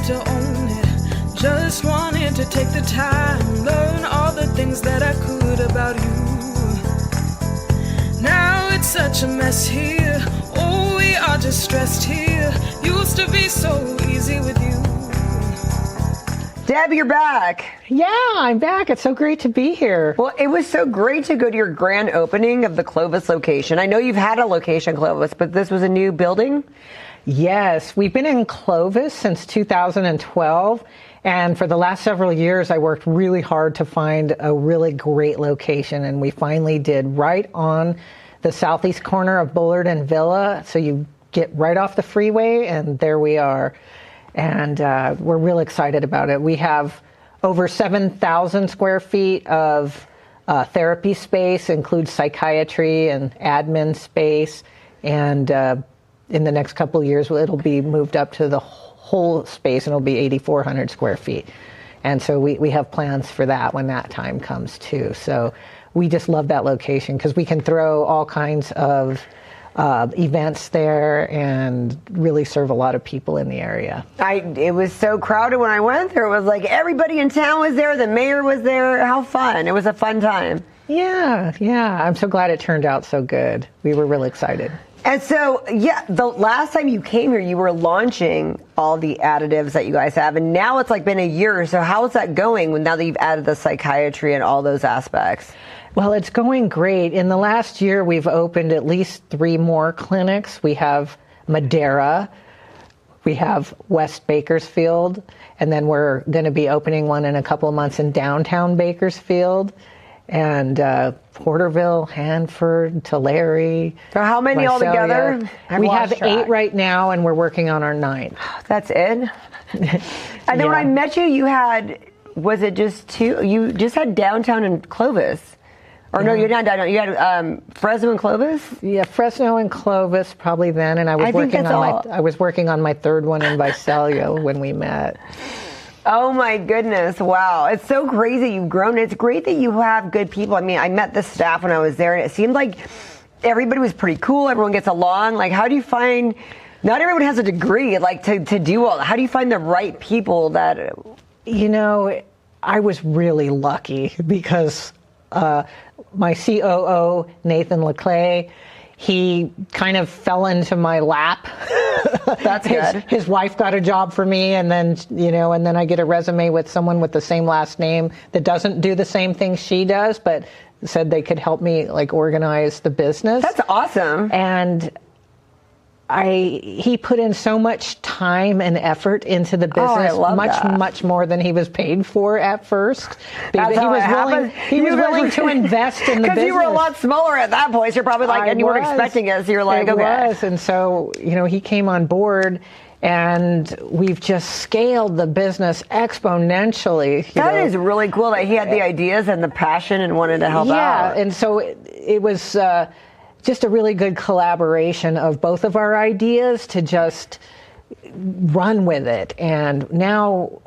to own it. Just wanted to take the time, learn all the things that I could about you. Now it's such a mess here. Oh, we are just stressed here. Used to be so easy with you. Deb, you're back. Yeah, I'm back. It's so great to be here. Well, it was so great to go to your grand opening of the Clovis location. I know you've had a location, Clovis, but this was a new building? Yes, we've been in Clovis since 2012. And for the last several years, I worked really hard to find a really great location. And we finally did, right on the southeast corner of Bullard and Villa. So you get right off the freeway, and there we are. And we're real excited about it. We have over 7,000 square feet of therapy space, includes psychiatry and admin space. And in the next couple of years, it'll be moved up to the whole space, and it'll be 8,400 square feet. And so we have plans for that when that time comes too. So we just love that location because we can throw all kinds of events there and really serve a lot of people in the area. It was so crowded when I went there. It was like everybody in town was there. The mayor was there. How fun. It was a fun time. Yeah. I'm so glad it turned out so good. We were really excited. And so, yeah, the last time you came here, you were launching all the additives that you guys have. And now it's like been a year. So how is that going now that you've added the psychiatry and all those aspects? Well, it's going great. In the last year, we've opened at least 3 more clinics. We have Madera, we have West Bakersfield, and then we're going to be opening one in a couple of months in downtown Bakersfield, and Porterville, Hanford, Tulare. So how many altogether? We have 8 right now, and we're working on our 9th. That's it? And then when I met you, you had, was it just 2? You just had downtown and Clovis. Or no, you're not downtown. You had Fresno and Clovis? Yeah, Fresno and Clovis probably then, and I was working on my 3rd one in Visalia when we met. Oh my goodness, wow. It's so crazy you've grown. It's great that you have good people. I mean, I met the staff when I was there, and it seemed like everybody was pretty cool. Everyone gets along. Like, how do you find, not everyone has a degree, like, to do all that. How do you find the right people that... You know, I was really lucky because my COO, Nathan Leclay, he kind of fell into my lap. That's good. His wife got a job for me, and then, and then I get a resume with someone with the same last name that doesn't do the same thing she does, but said they could help me like organize the business. That's awesome. And he put in so much time and effort into the business, much more than he was paid for at first. He was willing to invest in the business. Because you were a lot smaller at that point. So you're probably like, and you weren't expecting us. So you're like, okay. It was, and so he came on board, and we've just scaled the business exponentially. That is really cool that he had the ideas and the passion and wanted to help out. Yeah, and so it was. Just a really good collaboration of both of our ideas to just run with it. And now,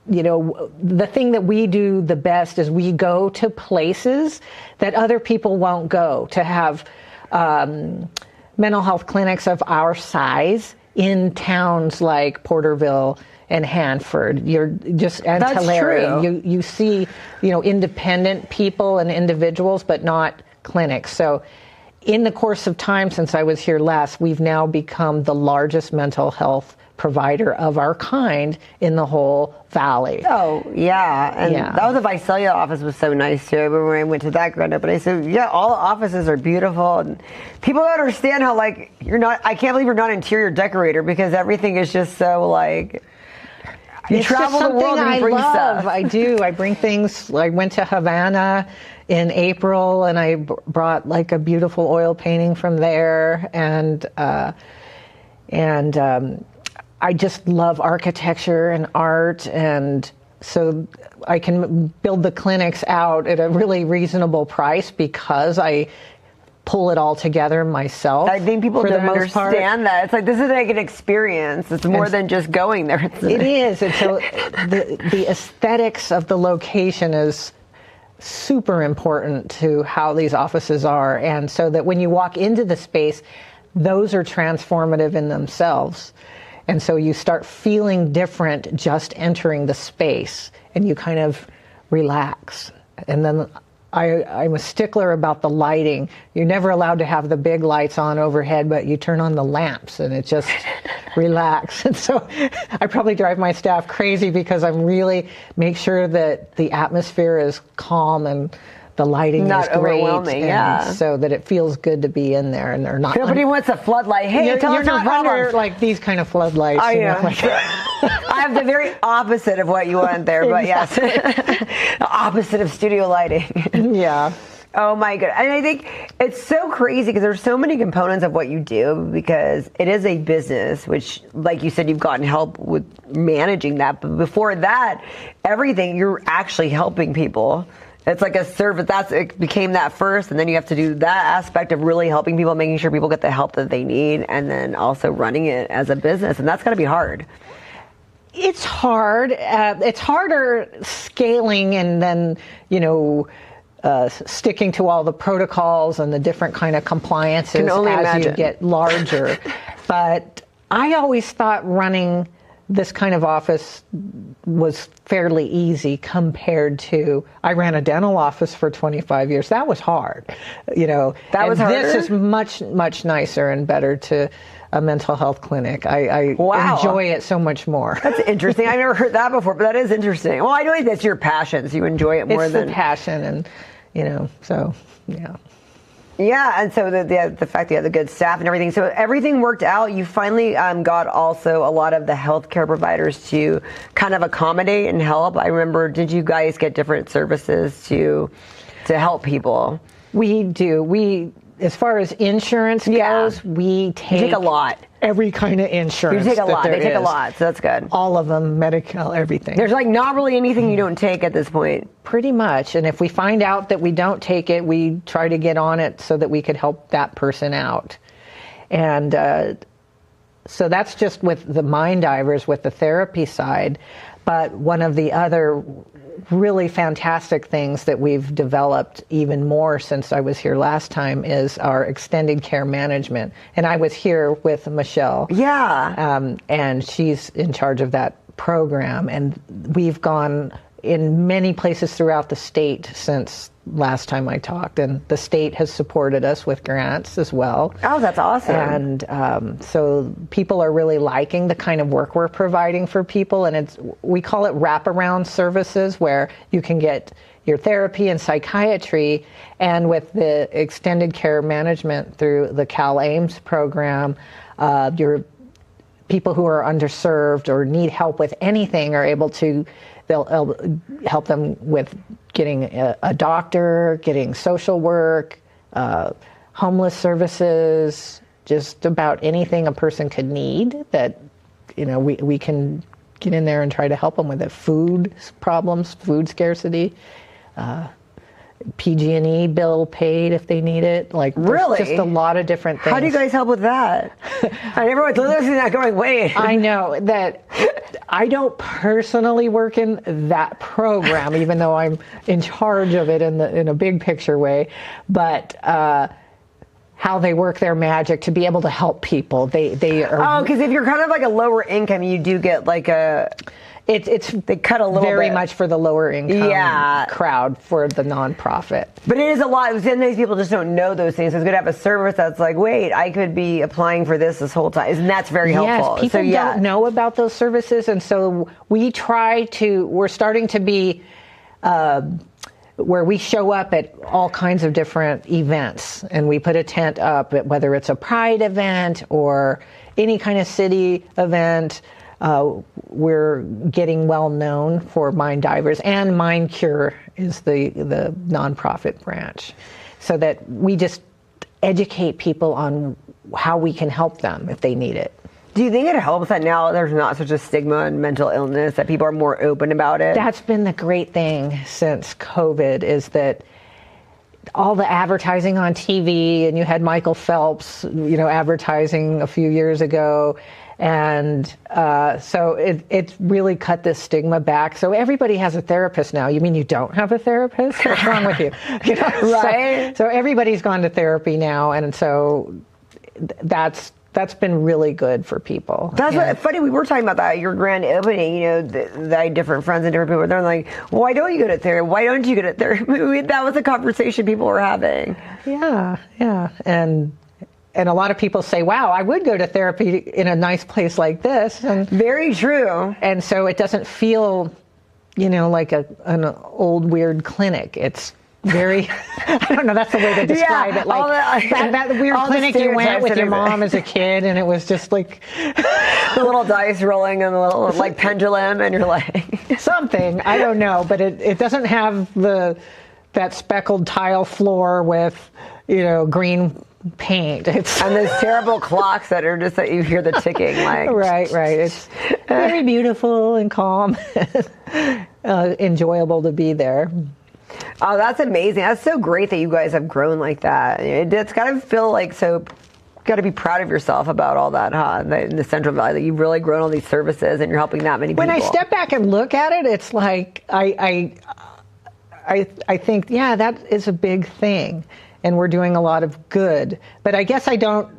the thing that we do the best is we go to places that other people won't go, to have mental health clinics of our size in towns like Porterville and Hanford. That's Tulare. True. You see, independent people and individuals, but not clinics. So in the course of time since I was here last, we've now become the largest mental health provider of our kind in the whole valley. Oh, yeah. And that was the Visalia office was so nice too. I remember when I went to that grand opening. So yeah, all the offices are beautiful, and people don't understand how I can't believe you're not an interior decorator, because everything is just so like, you travel the world and bring stuff. I do. I bring things. I went to Havana in April, and I brought like a beautiful oil painting from there, and I just love architecture and art, and so I can build the clinics out at a really reasonable price because I pull it all together myself. I think people don't understand that. It's like, this is like an experience. It's more than just going there. It is. And so the aesthetics of the location is super important to how these offices are. And so that when you walk into the space, those are transformative in themselves. And so you start feeling different just entering the space, and you kind of relax. And then I'm a stickler about the lighting. You're never allowed to have the big lights on overhead, but you turn on the lamps and it just relax. And so I probably drive my staff crazy because I'm really make sure that the atmosphere is calm and the lighting not is great, overwhelming, yeah. so that it feels good to be in there, and they're not. Nobody wants a floodlight. Hey, tell you're us not your under problems. like these kind of floodlights. I you know, know. like- I have the very opposite of what you want there, but yes, the opposite of studio lighting. Yeah. Oh my god. And I think it's so crazy because there's so many components of what you do, because it is a business, which, like you said, you've gotten help with managing that. But before that, everything, you're actually helping people. It's like a service. It became that first, and then you have to do that aspect of really helping people, making sure people get the help that they need, and then also running it as a business. And that's got to be hard. It's hard. It's harder scaling and then, sticking to all the protocols and the different kind of compliances Can only as imagine. you get larger. But I always thought running this kind of office was fairly easy compared to, I ran a dental office for 25 years. That was hard, That and was harder? this is much, much nicer and better to a mental health clinic. I Wow. enjoy it so much more. That's interesting. I've never heard that before, but that is interesting. Well, I know that's your passion, so you enjoy it more It's than the passion, and so yeah. Yeah, and so the fact that you have the good staff and everything, so everything worked out. You finally got also a lot of the healthcare providers to kind of accommodate and help. I remember, did you guys get different services to help people? We do. As far as insurance goes, we take a lot. Every kind of You insurance. take a that lot. there They take a is. lot, so that's good. All of them, medical, everything. There's like not really anything you don't take at this point. Pretty much. And if we find out that we don't take it, we try to get on it so that we could help that person out. And so that's just with the mind divers, with the therapy side. But one of the other really fantastic things that we've developed even more since I was here last time is our extended care management. And I was here with Michelle. Yeah. And she's in charge of that program. And we've gone in many places throughout the state since last time I talked. And the state has supported us with grants as well. Oh, that's awesome. And so people are really liking the kind of work we're providing for people. And we call it wraparound services, where you can get your therapy and psychiatry, and with the extended care management through the Cal Ames program, your people who are underserved or need help with anything are able to, they'll help them with getting a doctor, getting social work, homeless services, just about anything a person could need that, we can get in there and try to help them with it. Food problems, food scarcity, PG&E bill paid if they need it. Like, Really? just a lot of different things. How do you guys help with that? I never went listening to that going, wait. I know that I don't personally work in that program, even though I'm in charge of it in a big picture way. But how they work their magic to be able to help people, they are. Oh, because if you're kind of like a lower income, you do get like they cut a little very bit. much for the lower income Yeah. crowd for the nonprofit. But it is a lot. Sometimes people just don't know those things. So it's good to have a service that's like, wait, I could be applying for this whole time. And that's very helpful. Yes, people don't know about those services, and so we're starting to be where we show up at all kinds of different events, and we put a tent up, whether it's a pride event or any kind of city event. We're getting well known for Mind Divers, and Mind Cure is the nonprofit branch, so that we just educate people on how we can help them if they need it. Do you think it helps that now there's not such a stigma in mental illness, that people are more open about it? That's been the great thing since COVID, is that all the advertising on TV, and you had Michael Phelps, advertising a few years ago. And so it's really cut this stigma back. So everybody has a therapist now. You mean you don't have a therapist? What's wrong with you? Right. So everybody's gone to therapy now. And so that's that's been really good for people. That's what, funny, we were talking about that, your grand opening, I had different friends and different people, they're like, why don't you go to therapy? Why don't you go to therapy? That was a conversation people were having. Yeah. And a lot of people say, wow, I would go to therapy in a nice place like this. And very true. And so it doesn't feel, like an old weird clinic. It's very, I don't know, that's the way to describe it. Like that weird clinic you went with your mom as a kid, and it was just like the little dice rolling and the little like pendulum, and you're like something. I don't know, but it doesn't have that speckled tile floor with green paint. And those terrible clocks that are just that you hear the ticking. Like right. It's very beautiful and calm, enjoyable to be there. Oh, that's amazing. That's so great that you guys have grown like that. It's got to feel like so, got to be proud of yourself about all that, huh? In the Central Valley, that you've really grown all these services and you're helping that many people. When I step back and look at it, it's like, I think, yeah, that is a big thing. And we're doing a lot of good. But I guess I don't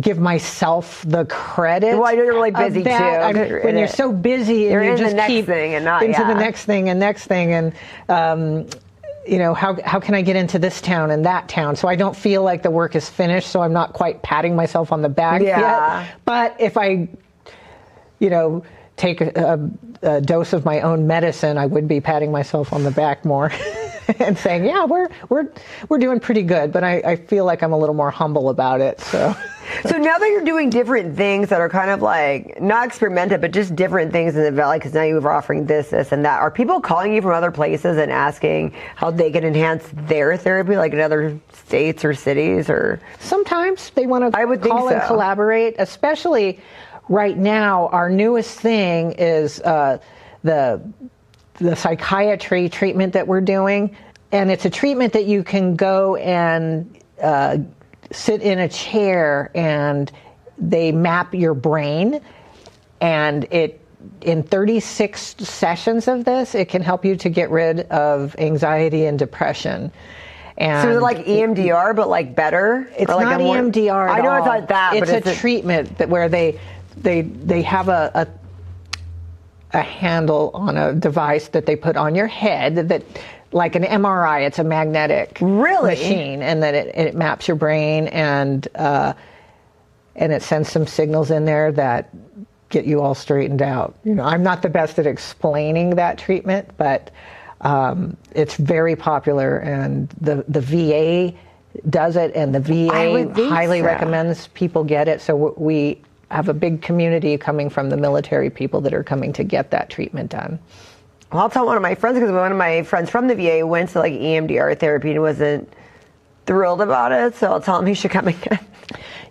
give myself the credit. Well, I know you're really busy too. When you're so busy and you're you in just the next keep thing and not into the next thing and next thing, and how can I get into this town and that town? So I don't feel like the work is finished. So I'm not quite patting myself on the back yet. But if I, take a dose of my own medicine, I would be patting myself on the back more. And saying, yeah, we're doing pretty good, but I feel like I'm a little more humble about it. So now that you're doing different things that are kind of like not experimental, but just different things in the Valley, because now you're offering this and that. Are people calling you from other places and asking how they can enhance their therapy, like in other states or cities? Or sometimes they want to call and collaborate. Especially right now, our newest thing is the psychiatry treatment that we're doing. And it's a treatment that you can go and sit in a chair and they map your brain. And in 36 sessions of this, it can help you to get rid of anxiety and depression. And so is it like EMDR, but like better? It's like not EMDR at I know all. It's not that, it's but a treatment where they have a handle on a device that they put on your head that, like an MRI, it's a magnetic machine, and then it maps your brain and it sends some signals in there that get you all straightened out. I'm not the best at explaining that treatment, but it's very popular, and the VA does it, and the VA highly recommends people get it. So we have a big community coming from the military people that are coming to get that treatment done. Well, I'll tell one of my friends, because one of my friends from the VA went to like EMDR therapy and wasn't thrilled about it, so I'll tell him he should come again.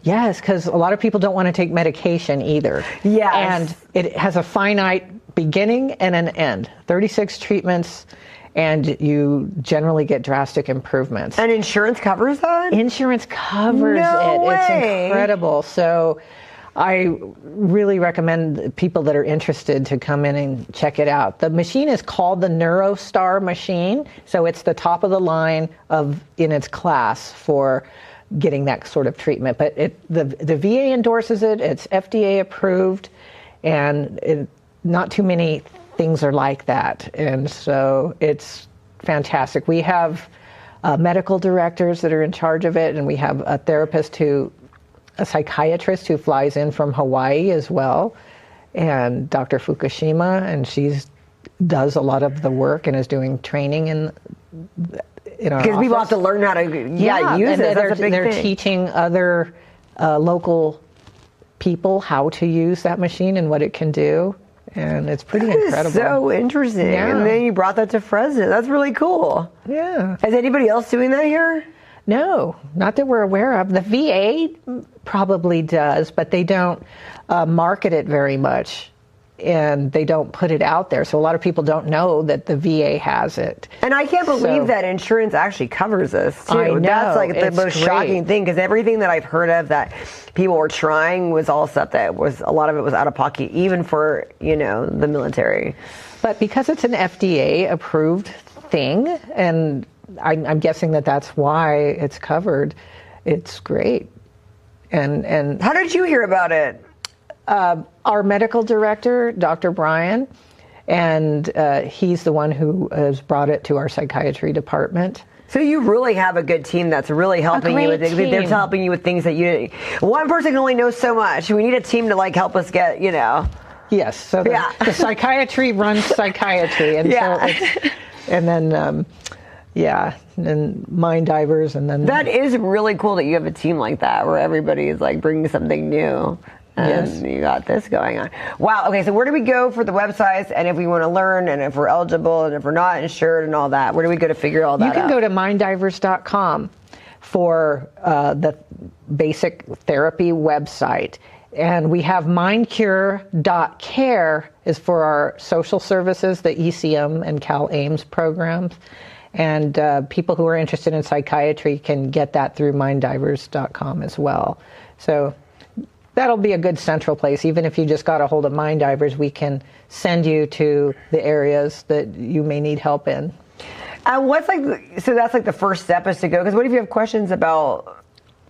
Yes, because a lot of people don't want to take medication either. Yes. And it has a finite beginning and an end. 36 treatments, and you generally get drastic improvements. And insurance covers that? Insurance covers it. It's incredible. So I really recommend people that are interested to come in and check it out. The machine is called the NeuroStar machine, so it's the top of the line in its class for getting that sort of treatment. But the VA endorses it, it's FDA approved, and not too many things are like that. And so it's fantastic. We have medical directors that are in charge of it, and we have a psychiatrist who flies in from Hawaii as well, and Dr. Fukushima, and she does a lot of the work and is doing training in our because people have to learn how to use it. They're teaching other local people how to use that machine and what it can do, and it's pretty incredible. Is so interesting. Yeah. And then you brought that to Fresno. That's really cool. Yeah. Is anybody else doing that here? No, not that we're aware of. The VA probably does, but they don't market it very much, and they don't put it out there. So a lot of people don't know that the VA has it. And I can't believe that insurance actually covers this, too. I know. That's like the most great. shocking thing, because everything that I've heard of that people were trying was all stuff that was, a lot of it was out of pocket, even for, the military. But because it's an FDA approved thing, and I'm guessing that's why it's covered, it's great. And How did you hear about it? our medical director, Dr. Brian, and he's the one who has brought it to our psychiatry department. So you really have a good team that's really helping you with great it. They're team. helping you with things that you. One person can only know so much. We need a team to like help us get, you know. Yes, so the psychiatry runs psychiatry, and Yeah. so it's, and then and mind divers, and then That is really cool that you have a team like that where everybody is like bringing something new. And Yes. you got this going on. Wow. Okay. So where do we go for the websites, and if we want to learn, and if we're eligible, and if we're not insured, and all that? Where do we go to figure all that out? you can go to minddivers.com for the basic therapy website. And we have mindcure.care is for our social services, the ECM and Cal Ames programs. And people who are interested in psychiatry can get that through minddivers.com as well. So that'll be a good central place. Even if you just got a hold of Mind Divers, we can send you to the areas that you may need help in. What's so that's like the first step is to go, because what if you have questions about,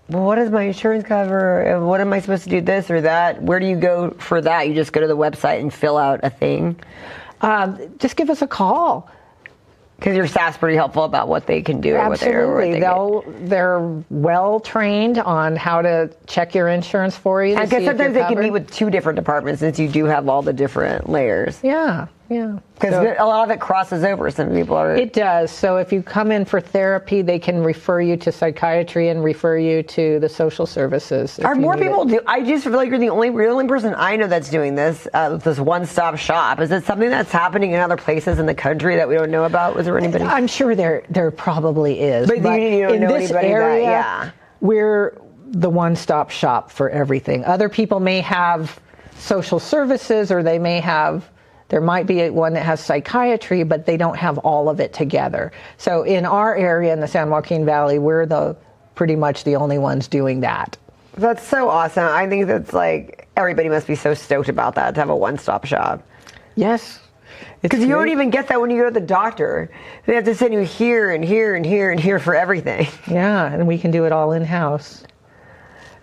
well, what does my insurance cover? And what am I supposed to do this or that? Where do you go for that? You just go to the website and fill out a thing? Just give us a call. Because your staff's pretty helpful about what they can do. Absolutely. They're well trained on how to check your insurance for you. I guess sometimes they can meet with two different departments since you do have all the different layers. Yeah. Because a lot of it crosses over. Some people are. It does. So if you come in for therapy, they can refer you to psychiatry and refer you to the social services. Are more people do? I just feel like you're the only person I know that's doing this. This one-stop shop. Is it something that's happening in other places in the country that we don't know about? Was there anybody? I'm sure there probably is. But you don't in know this anybody area, that, we're the one-stop shop for everything. Other people may have social services, or there might be one that has psychiatry, but they don't have all of it together. So in our area in the San Joaquin Valley, we're pretty much the only ones doing that. That's so awesome. I think that's like, everybody must be so stoked about that, to have a one-stop shop. Yes. Because you don't even get that when you go to the doctor. They have to send you here and here and here and here for everything. Yeah, and we can do it all in-house.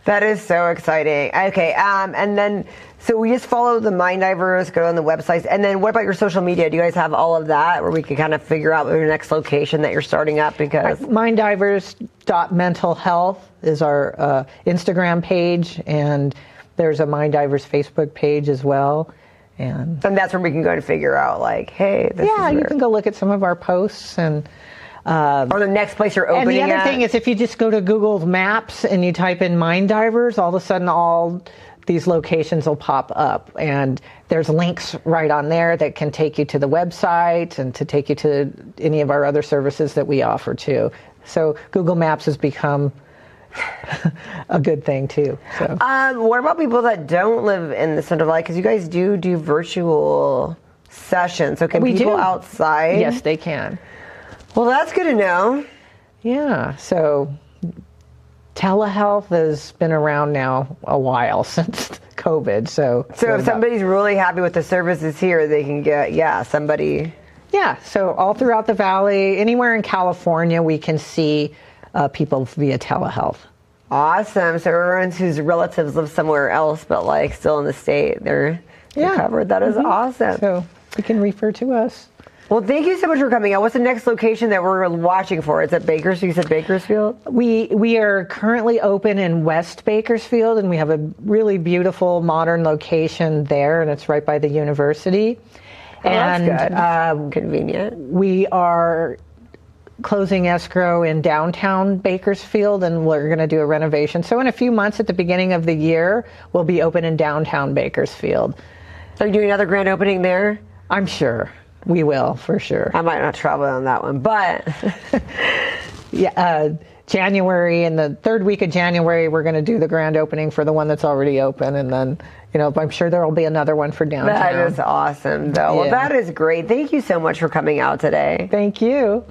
That is so exciting. Okay, and then, so we just follow the Mind Divers, go on the websites, and then what about your social media? Do you guys have all of that, where we can kind of figure out your next location that you're starting up? Because minddivers.mentalhealth is our Instagram page, and there's a Mind Divers Facebook page as well. And that's where we can go and figure out, like, hey, this is you can go look at some of our posts and. Or the next place you're opening. And the other thing is, if you just go to Google Maps and you type in Mind Divers, all of a sudden all these locations will pop up, and there's links right on there that can take you to the website and to take you to any of our other services that we offer too. So Google Maps has become a good thing too. So. What about people that don't live in the Central Valley? Because you guys do virtual sessions. So can people outside? Yes, they can. Well, that's good to know. Yeah, so telehealth has been around now a while, since COVID. So if somebody's really happy with the services here, they can get, somebody. Yeah, so all throughout the valley, anywhere in California, we can see people via telehealth. Awesome. So everyone whose relatives live somewhere else, but like still in the state, they're covered. That is awesome. So you can refer to us. Well, thank you so much for coming out. What's the next location that we're watching for? Is it Bakersfield? You said Bakersfield? We are currently open in West Bakersfield, and we have a really beautiful modern location there, and it's right by the university. Oh, that's good. Convenient. We are closing escrow in downtown Bakersfield, and we're going to do a renovation. So in a few months, at the beginning of the year, we'll be open in downtown Bakersfield. Are you doing another grand opening there? I'm sure. We will, for sure. I might not travel on that one, but January, in the third week of January, we're going to do the grand opening for the one that's already open, and then, I'm sure there will be another one for downtown. That is awesome, though. Yeah. Well, that is great. Thank you so much for coming out today. Thank you.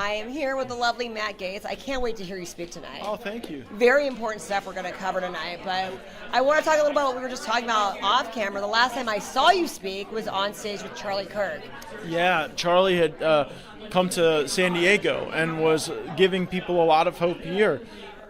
I am here with the lovely Matt Gaetz. I can't wait to hear you speak tonight. Oh, thank you. Very important stuff we're going to cover tonight, but I want to talk a little about what we were just talking about off camera. The last time I saw you speak was on stage with Charlie Kirk. Yeah, Charlie had come to San Diego and was giving people a lot of hope here.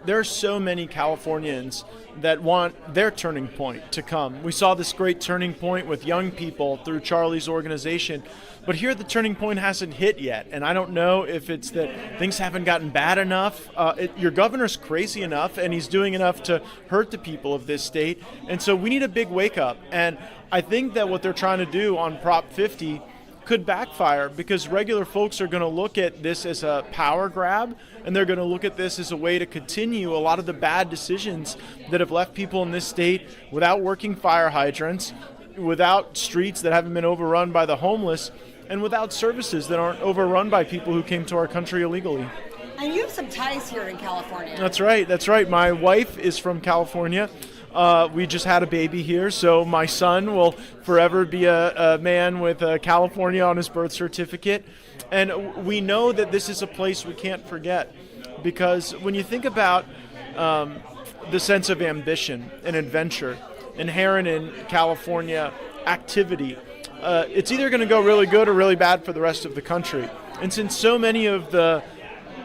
There are so many Californians that want their turning point to come. We saw this great turning point with young people through Charlie's organization, but here the turning point hasn't hit yet, and I don't know if it's that things haven't gotten bad enough. Your governor's crazy enough, and he's doing enough to hurt the people of this state, and so we need a big wake-up, and I think that what they're trying to do on Prop 50 could backfire because regular folks are going to look at this as a power grab, and they're going to look at this as a way to continue a lot of the bad decisions that have left people in this state without working fire hydrants, without streets that haven't been overrun by the homeless, and without services that aren't overrun by people who came to our country illegally. And you have some ties here in California. That's right. My wife is from California. We just had a baby here, so my son will forever be a man with California on his birth certificate. And we know that this is a place we can't forget, because when you think about the sense of ambition and adventure inherent in California activity, it's either going to go really good or really bad for the rest of the country. And since so many of the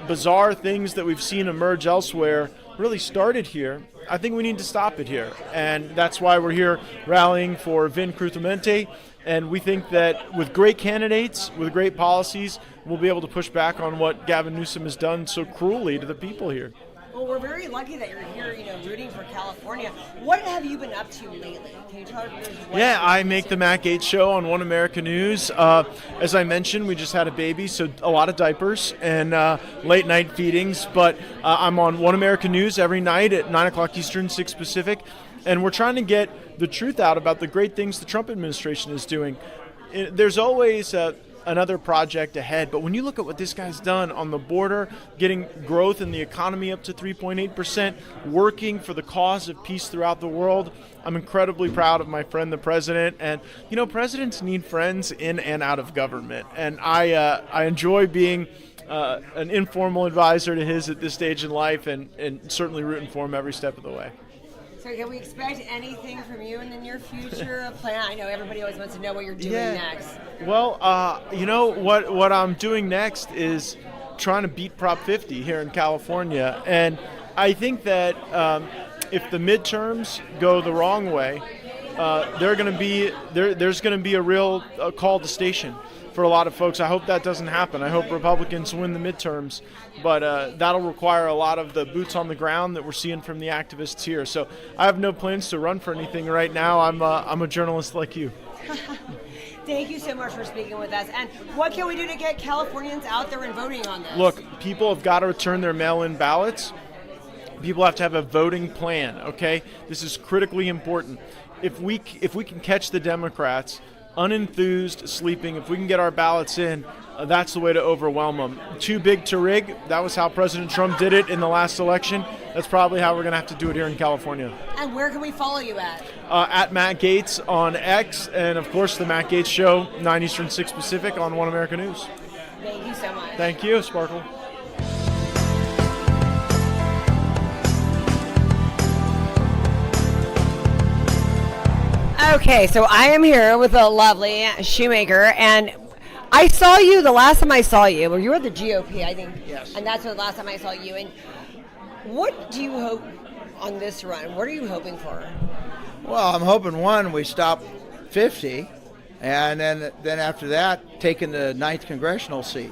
bizarre things that we've seen emerge elsewhere really started here, I think we need to stop it here. And that's why we're here rallying for Vin Kruttiventi. And we think that with great candidates, with great policies, we'll be able to push back on what Gavin Newsom has done so cruelly to the people here. Well, we're very lucky that you're here, rooting for California. What have you been up to lately? Can you tell us? Yeah, I make the Matt Gaetz Show on One America News. As I mentioned, we just had a baby, so a lot of diapers and late night feedings. But I'm on One America News every night at 9 o'clock Eastern, 6 Pacific. And we're trying to get the truth out about the great things the Trump administration is doing. There's always another project ahead, but when you look at what this guy's done on the border, getting growth in the economy up to 3.8%, working for the cause of peace throughout the world, I'm incredibly proud of my friend the president. And presidents need friends in and out of government, and I enjoy being an informal advisor to his at this stage in life, and certainly rooting for him every step of the way. So can we expect anything from you in the near future? A plan? I know everybody always wants to know what you're doing next. Well, what I'm doing next is trying to beat Prop 50 here in California. And I think that if the midterms go the wrong way, there's going to be a real call to station for a lot of folks. I hope that doesn't happen. I hope Republicans win the midterms, but that'll require a lot of the boots on the ground that we're seeing from the activists here. So I have no plans to run for anything right now. I'm a journalist like you. Thank you so much for speaking with us. And what can we do to get Californians out there and voting on this? Look, people have got to return their mail-in ballots. People have to have a voting plan, okay? This is critically important. If we can catch the Democrats unenthused, sleeping, if we can get our ballots in, that's the way to overwhelm them. Too big to rig. That was how President Trump did it in the last election. That's probably how we're going to have to do it here in California. And where can we follow you at? At Matt Gaetz on X, and of course the Matt Gaetz Show, 9 Eastern, 6 Pacific on One America News. Thank you so much. Thank you, Sparkle. Okay, so I am here with the lovely Shoemaker, and I saw you the last time I saw you. Well, you were at the GOP, I think. Yes. And that's the last time I saw you. And what do you hope on this run? What are you hoping for? Well, I'm hoping, one, we stop 50, and then after that, taking the 9th congressional seat.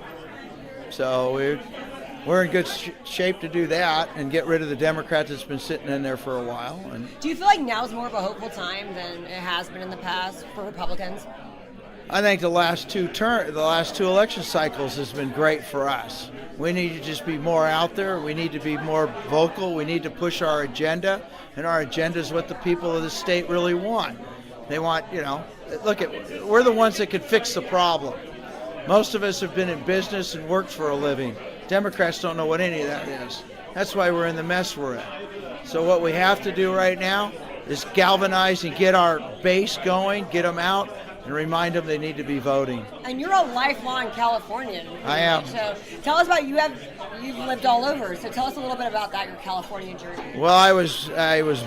So we're in good shape to do that and get rid of the Democrats that's been sitting in there for a while. And do you feel like now is more of a hopeful time than it has been in the past for Republicans? I think the last two election cycles has been great for us. We need to just be more out there. We need to be more vocal. We need to push our agenda, and our agenda is what the people of the state really want. They want, we're the ones that can fix the problem. Most of us have been in business and worked for a living. Democrats don't know what any of that is. That's why we're in the mess we're in. So what we have to do right now is galvanize and get our base going, get them out, and remind them they need to be voting. And you're a lifelong Californian. I am. So tell us about you've lived all over. So tell us a little bit about that, your California journey. Well, I was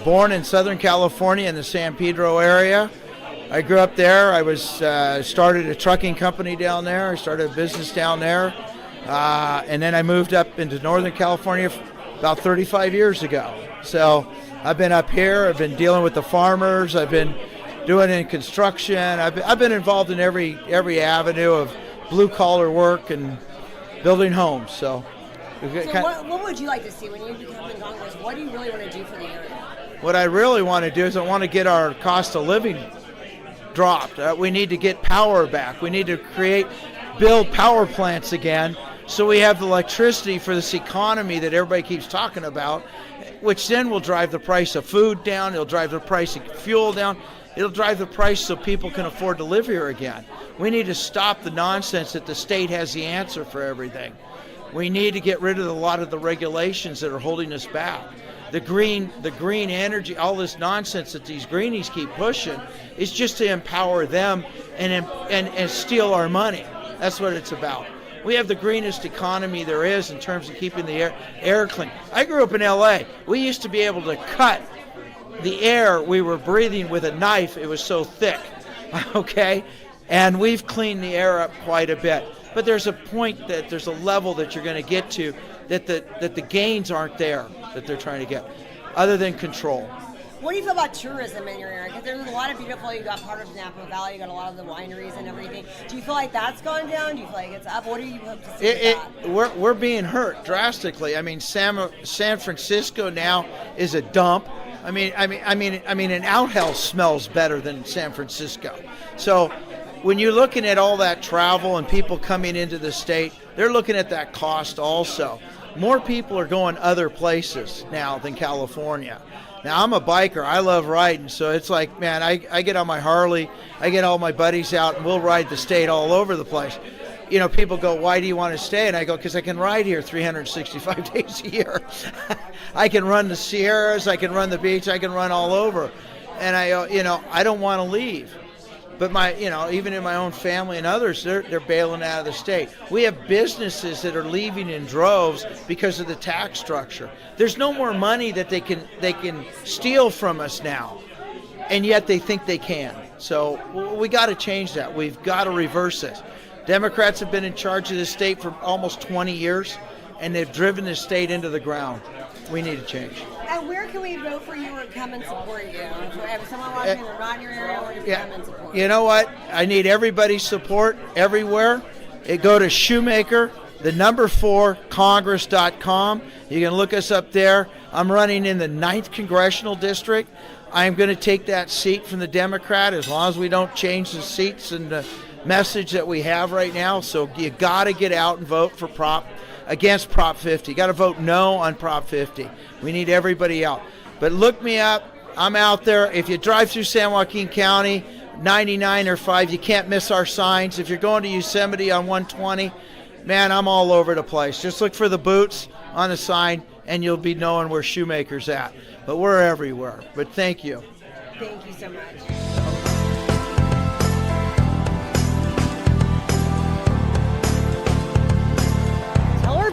born in Southern California in the San Pedro area. I grew up there. I was started a trucking company down there. I started a business down there, and then I moved up into Northern California about 35 years ago. So I've been up here. I've been dealing with the farmers. I've been doing in construction. I've been involved in every avenue of blue collar work and building homes. So what would you like to see when you become in Congress? What do you really want to do for the area? What I really want to do is I want to get our cost of living dropped. We need to get power back. We need to build power plants again so we have the electricity for this economy that everybody keeps talking about, which then will drive the price of food down. It'll drive the price of fuel down. It'll drive the price so people can afford to live here again. We need to stop the nonsense that the state has the answer for everything. We need to get rid of a lot of the regulations that are holding us back. The green energy, all this nonsense that these greenies keep pushing is just to empower them and steal our money. That's what it's about. We have the greenest economy there is in terms of keeping the air clean. I grew up in LA. We used to be able to cut the air we were breathing with a knife. It was so thick, okay? And we've cleaned the air up quite a bit. But there's a point that there's a level that you're going to get to that the gains aren't there that they're trying to get, other than control. What do you feel about tourism in your area? Because there's a lot of beautiful, you got part of Napa Valley, you got a lot of the wineries and everything. Do you feel like that's gone down? Do you feel like it's up? What do you hope to see with that? We're being hurt drastically. I mean, San Francisco now is a dump. I mean, an outhouse smells better than San Francisco. So when you're looking at all that travel and people coming into the state, they're looking at that cost also. More people are going other places now than California. Now, I'm a biker. I love riding, so it's like, man, I get on my Harley, I get all my buddies out, and we'll ride the state all over the place. You know, people go, why do you want to stay? And I go, because I can ride here 365 days a year. I can run the Sierras, I can run the beach, I can run all over. And I don't want to leave. But even in my own family and others, they're bailing out of the state. We have businesses that are leaving in droves because of the tax structure. There's no more money that they can steal from us now, and yet they think they can. So we got to change that. We've got to reverse this. Democrats have been in charge of the state for almost 20 years, and they've driven the state into the ground. We need to change. And where can we vote for you or come and support you? If someone watching or not in your area, where can we come and support you? You know what? I need everybody's support everywhere. Go to Shoemaker, 4congress.com. You can look us up there. I'm running in the 9th Congressional District. I'm going to take that seat from the Democrat as long as we don't change the seats and the message that we have right now. So you got to get out and vote for against Prop 50. You got to vote no on Prop 50. We need everybody out. But look me up. I'm out there. If you drive through San Joaquin County, 99 or 5, you can't miss our signs. If you're going to Yosemite on 120, man, I'm all over the place. Just look for the boots on the sign, and you'll be knowing where Shoemaker's at. But we're everywhere. But thank you. Thank you so much.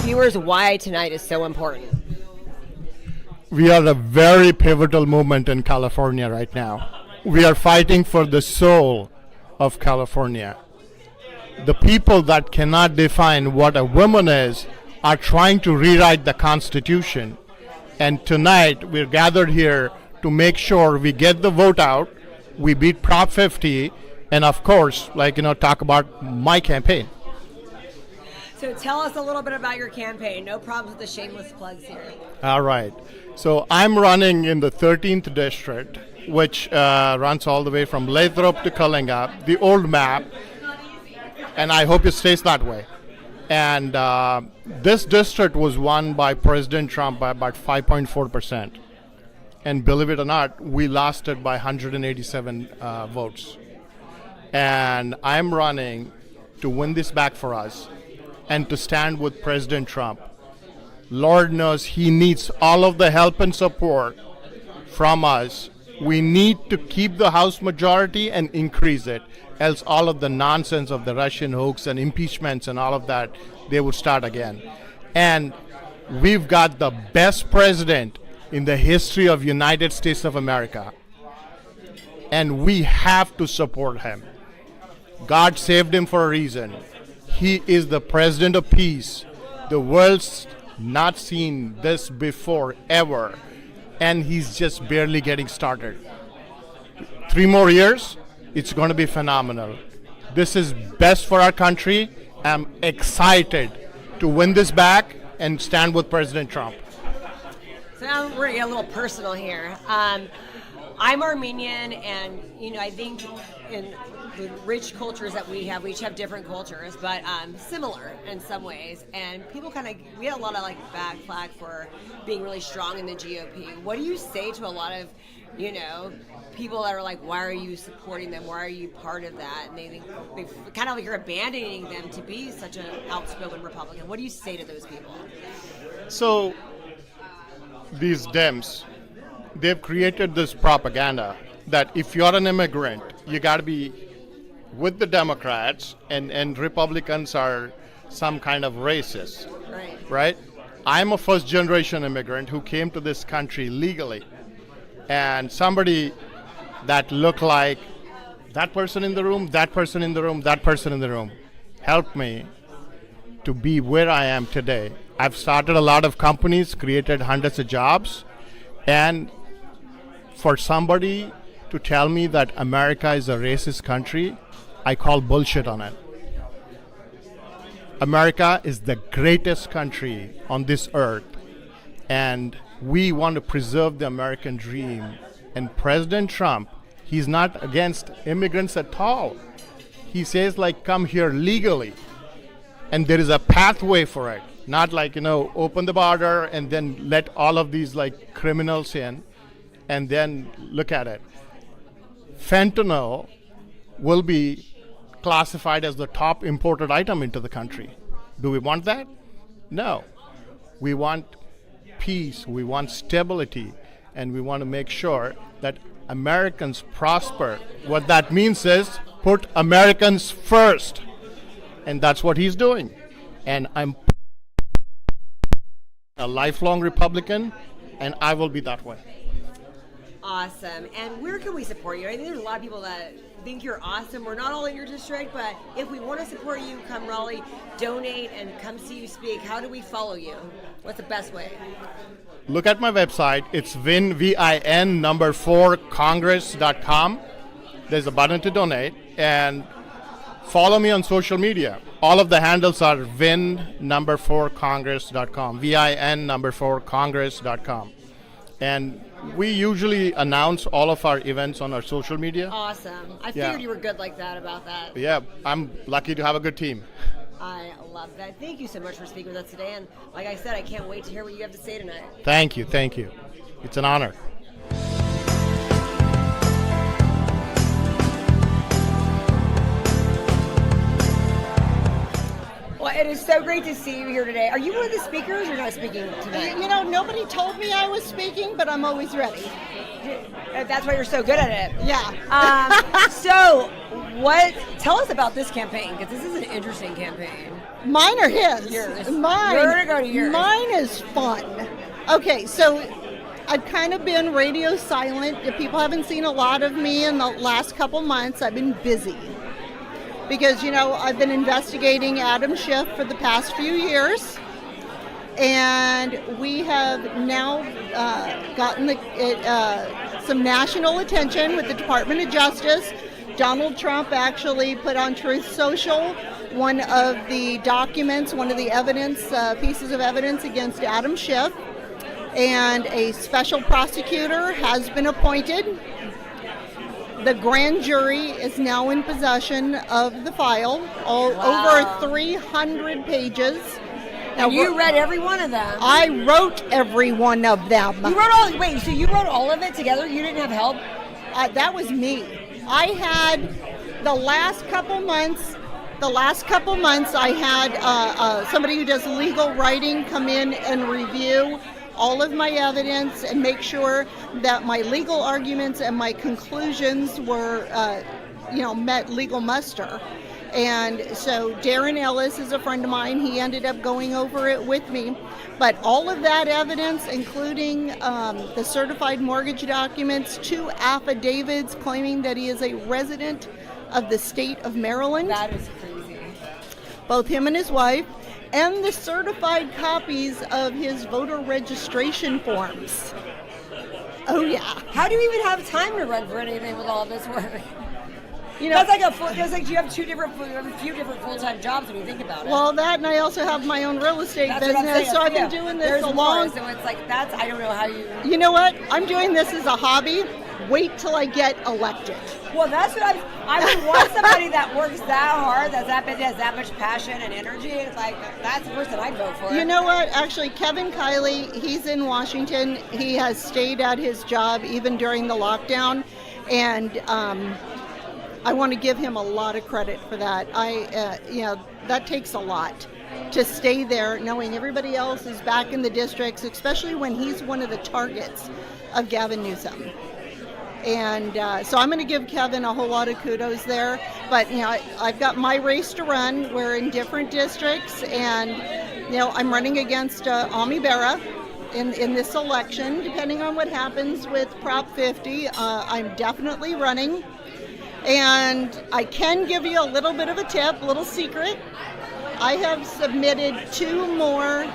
Viewers why tonight is so important. We are a very pivotal moment in California right now. We are fighting for the soul of California. The people that cannot define what a woman is are trying to rewrite the Constitution. And tonight we're gathered here to make sure we get the vote out, we beat Prop 50, and of course, talk about my campaign. So tell us a little bit about your campaign. No problems with the shameless plugs here. All right. So I'm running in the 13th district, which runs all the way from Lathrop to Kalinga, the old map, and I hope it stays that way. And this district was won by President Trump by about 5.4%. And believe it or not, we lost it by 187 votes. And I'm running to win this back for us and to stand with President Trump. Lord knows he needs all of the help and support from us We need to keep the House majority and increase it, else all of the nonsense of the Russian hoax and impeachments and all of that, they would start again. And we've got the best president in the history of United States of America. And we have to support him. God saved him for a reason. He is the president of peace. The world's not seen this before, ever. And he's just barely getting started. 3 more years, it's going to be phenomenal. This is best for our country. I'm excited to win this back and stand with President Trump. So now we're going to get a little personal here. I'm Armenian, and I think in the rich cultures that we each have different cultures, but similar in some ways. And people we had a lot of back flag for being really strong in the GOP. What do you say to a lot of, people that are like, why are you supporting them? Why are you part of that? And they think kind of like you're abandoning them to be such an outspoken Republican. What do you say to those people? So these Dems, they've created this propaganda that if you're an immigrant, you got to be with the Democrats, and Republicans are some kind of racist, right? I'm a first-generation immigrant who came to this country legally, and somebody that looked like that person in the room, that person in the room, that person in the room helped me to be where I am today. I've started a lot of companies, created hundreds of jobs, and for somebody to tell me that America is a racist country, I call bullshit on it. America is the greatest country on this earth, and we want to preserve the American dream. And President Trump, he's not against immigrants at all. He says, come here legally. And there is a pathway for it. Not open the border and then let all of these criminals in and then look at it. Fentanyl will be classified as the top imported item into the country. Do we want that? No. We want peace, we want stability, and we want to make sure that Americans prosper. What that means is put Americans first. And that's what he's doing. And I'm a lifelong Republican, and I will be that way. Awesome. And where can we support you? I think there's a lot of people that think you're awesome. We're not all in your district, but if we want to support you, come Raleigh, donate, and come see you speak. How do we follow you? What's the best way? Look at my website. It's vin4congress.com. There's a button to donate, and follow me on social media. All of the handles are vin4congress.com, vin4congress.com. And we usually announce all of our events on our social media. Awesome. I figured you were good like that about that. Yeah, I'm lucky to have a good team. I love that. Thank you so much for speaking with us today. And like I said, I can't wait to hear what you have to say tonight. Thank you. It's an honor. Well, it is so great to see you here today. Are you one of the speakers or not speaking tonight? Nobody told me I was speaking, but I'm always ready. That's why you're so good at it. Yeah. Tell us about this campaign, because this is an interesting campaign. Mine or his? Yours. Mine. We're going to go to yours. Mine is fun. Okay, so I've kind of been radio silent. If people haven't seen a lot of me in the last couple months, I've been busy. Because, I've been investigating Adam Schiff for the past few years. And we have now gotten some national attention with the Department of Justice. Donald Trump actually put on Truth Social one of the documents, one of the pieces of evidence against Adam Schiff. And a special prosecutor has been appointed. The grand jury is now in possession of the file, over 300 pages. Now you read every one of them. I wrote every one of them. You wrote all of it together? You didn't have help? That was me. I had the last couple months, I had somebody who does legal writing come in and review all of my evidence and make sure that my legal arguments and my conclusions were, met legal muster. And so Darren Ellis is a friend of mine. He ended up going over it with me. But all of that evidence, including the certified mortgage documents, 2 affidavits claiming that he is a resident of the state of Maryland. That is crazy. Both him and his wife, and the certified copies of his voter registration forms. Oh yeah. How do you even have time to run for anything with all this work? You know, That's like you have a few different full-time jobs when you think about it. well, that, and I also have my own real estate That's what I'm business, saying. so I've been Yeah. doing this There's a more, long. so it's like I don't know how you. You know what? I'm doing this as a hobby. Wait till I get elected. Well, that's what I would want somebody that works that hard, has that much passion and energy. It's like that's the person I'd vote for. You know what? Actually, Kevin Kiley, he's in Washington. He has stayed at his job even during the lockdown, and I want to give him a lot of credit for that. That takes a lot to stay there, knowing everybody else is back in the districts, especially when he's one of the targets of Gavin Newsom. And so I'm going to give Kevin a whole lot of kudos there. But, I've got my race to run. We're in different districts. And, I'm running against Ami Bera in this election. Depending on what happens with Prop 50, I'm definitely running. And I can give you a little bit of a tip, a little secret. I have submitted 2 more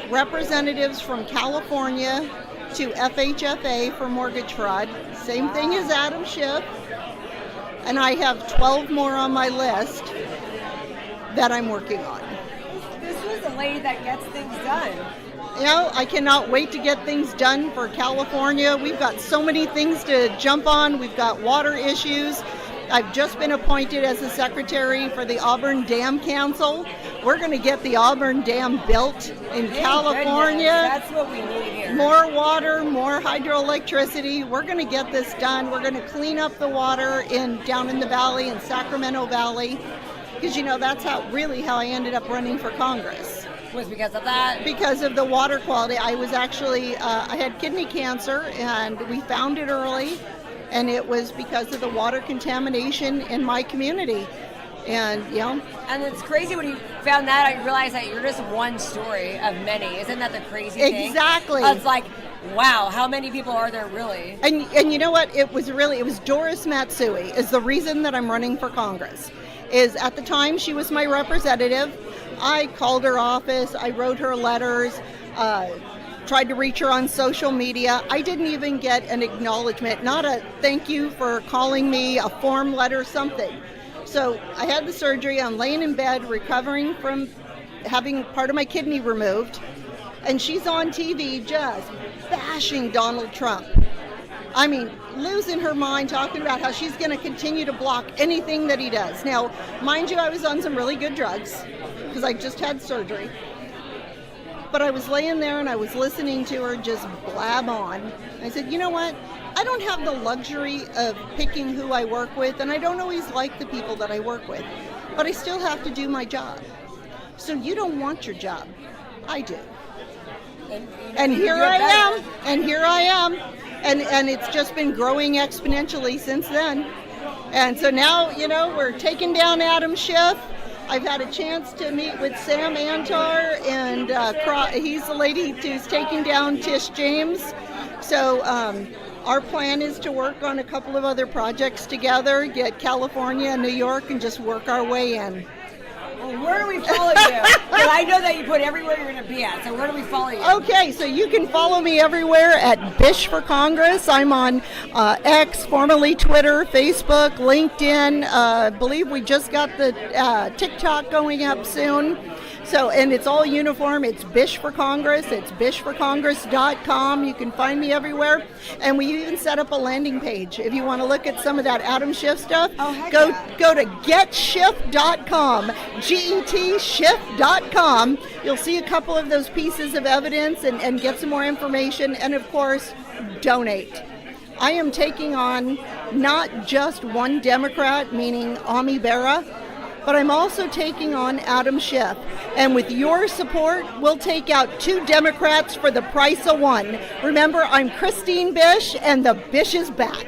representatives from California to FHFA for mortgage fraud. Same thing as Adam Schiff. And I have 12 more on my list that I'm working on. This was a lady that gets things done. I cannot wait to get things done for California. We've got so many things to jump on. We've got water issues. I've just been appointed as the secretary for the Auburn Dam Council. We're going to get the Auburn Dam built in California. That's what we need here. More water, more hydroelectricity. We're going to get this done. We're going to clean up the water down in the valley, in Sacramento Valley, because that's how I ended up running for Congress. Was because of that? Because of the water quality. I was actually, I had kidney cancer, and we found it early. And it was because of the water contamination in my community. And, And it's crazy when you found that, I realized that you're just one story of many. Isn't that the crazy thing? Exactly. It's like, wow, how many people are there really? And you know what? It was Doris Matsui is the reason that I'm running for Congress. Is at the time she was my representative. I called her office. I wrote her letters. Tried to reach her on social media. I didn't even get an acknowledgement, not a thank you for calling me, a form letter, something. So I had the surgery. I'm laying in bed recovering from having part of my kidney removed. And she's on TV just bashing Donald Trump. I mean, losing her mind, talking about how she's going to continue to block anything that he does. Now, mind you, I was on some really good drugs because I just had surgery. But I was laying there and I was listening to her just blab on. I said, you know what? I don't have the luxury of picking who I work with, and I don't always like the people that I work with. But I still have to do my job. So you don't want your job. I do. And here I am. And here I am. And it's just been growing exponentially since then. And so now, we're taking down Adam Schiff. I've had a chance to meet with Sam Antar, and he's the lady who's taking down Tish James. So our plan is to work on a couple of other projects together, get California and New York, and just work our way in. Well, where do we follow you? Because I know that you put everywhere you're going to be at. So where do we follow you? Okay, so you can follow me everywhere at Bish for Congress. I'm on X, formerly Twitter, Facebook, LinkedIn. I believe we just got the TikTok going up soon. So, and it's all uniform. It's Bish for Congress. It's bishforcongress.com. You can find me everywhere. And we even set up a landing page. If you want to look at some of that Adam Schiff stuff, go to getschiff.com, GETschiff.com. You'll see a couple of those pieces of evidence and get some more information. And of course, donate. I am taking on not just one Democrat, meaning Ami Bera, but I'm also taking on Adam Schiff. And with your support, we'll take out 2 Democrats for the price of 1. Remember, I'm Christine Bish, and the Bish is back.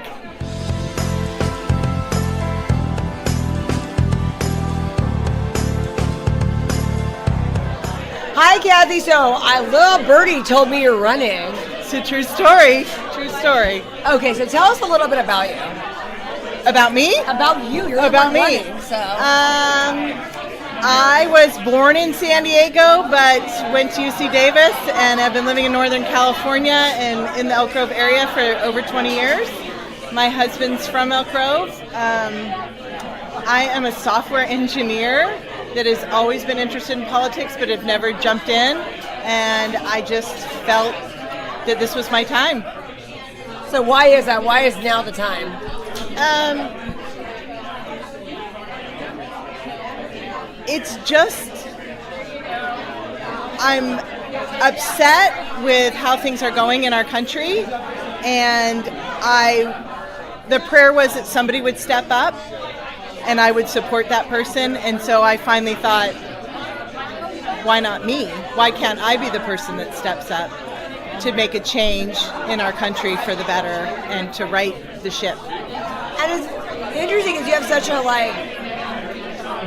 Hi, Kathy. So, little birdie told me you're running. It's a true story. True story. Okay, so tell us a little bit about you. About me? About you. You're the About one me. running, so. I was born in San Diego, but went to UC Davis, and I've been living in Northern California and in the Elk Grove area for over 20 years. My husband's from Elk Grove. I am a software engineer that has always been interested in politics, but have never jumped in, and I just felt that this was my time. So why is that? Why is now the time? It's just, I'm upset with how things are going in our country, and the prayer was that somebody would step up and I would support that person, and so I finally thought, why not me? Why can't I be the person that steps up to make a change in our country for the better and to right the ship? And it's interesting because you have such a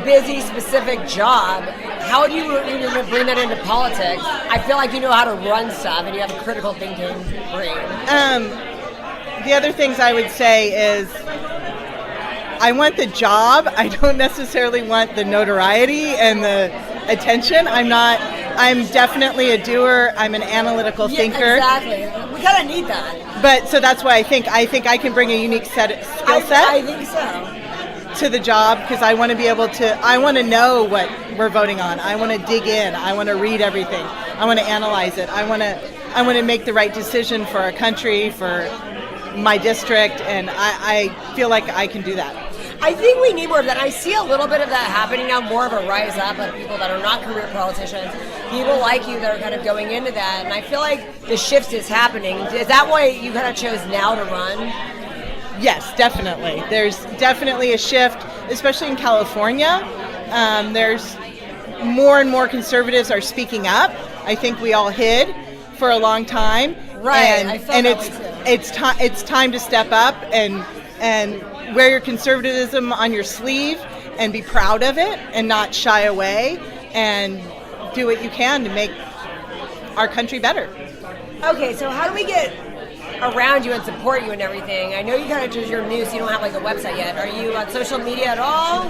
busy, specific job. How do you bring that into politics? I feel like you know how to run stuff and you have a critical thinking brain. The other things I would say is I want the job. I don't necessarily want the notoriety and the attention. I'm definitely a doer. I'm an analytical thinker. Exactly. We kind of need that. But so that's why I think I can bring a unique skill set. I think so. To the job, because I want to be able to, I want to know what we're voting on. I want to dig in. I want to read everything. I want to analyze it. I want to make the right decision for our country, for my district, and I feel like I can do that. I think we need more of that. I see a little bit of that happening now, more of a rise up of people that are not career politicians, people like you that are kind of going into that, and I feel like the shift is happening. Is that why you kind of chose now to run? Yes, definitely. There's definitely a shift, especially in California. There's more and more conservatives are speaking up. I think we all hid for a long time, right? And it's time to step up and wear your conservatism on your sleeve and be proud of it and not shy away and do what you can to make our country better. Okay, so how do we get around you and support you and everything? I know you kind of just your news, so you don't have like a website yet. Are you on social media at all?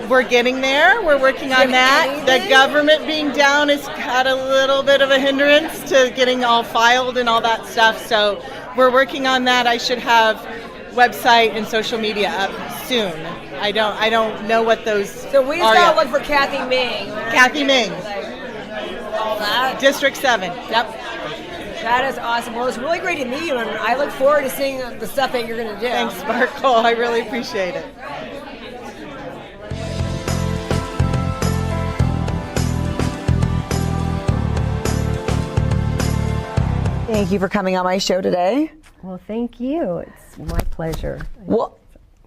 We're getting there. We're working on that. The government being down has had a little bit of a hindrance to getting all filed and all that stuff. So we're working on that. I should have website and social media up soon. I don't know what those So we just gotta look for Kathy Ming. Kathy Ming. All that. District 7. Yep. That is awesome. Well, it's really great to meet you, and I look forward to seeing the stuff that you're going to do. Thanks, Sparkle. I really appreciate it. Thank you for coming on my show today. Well, thank you. It's my pleasure. Well,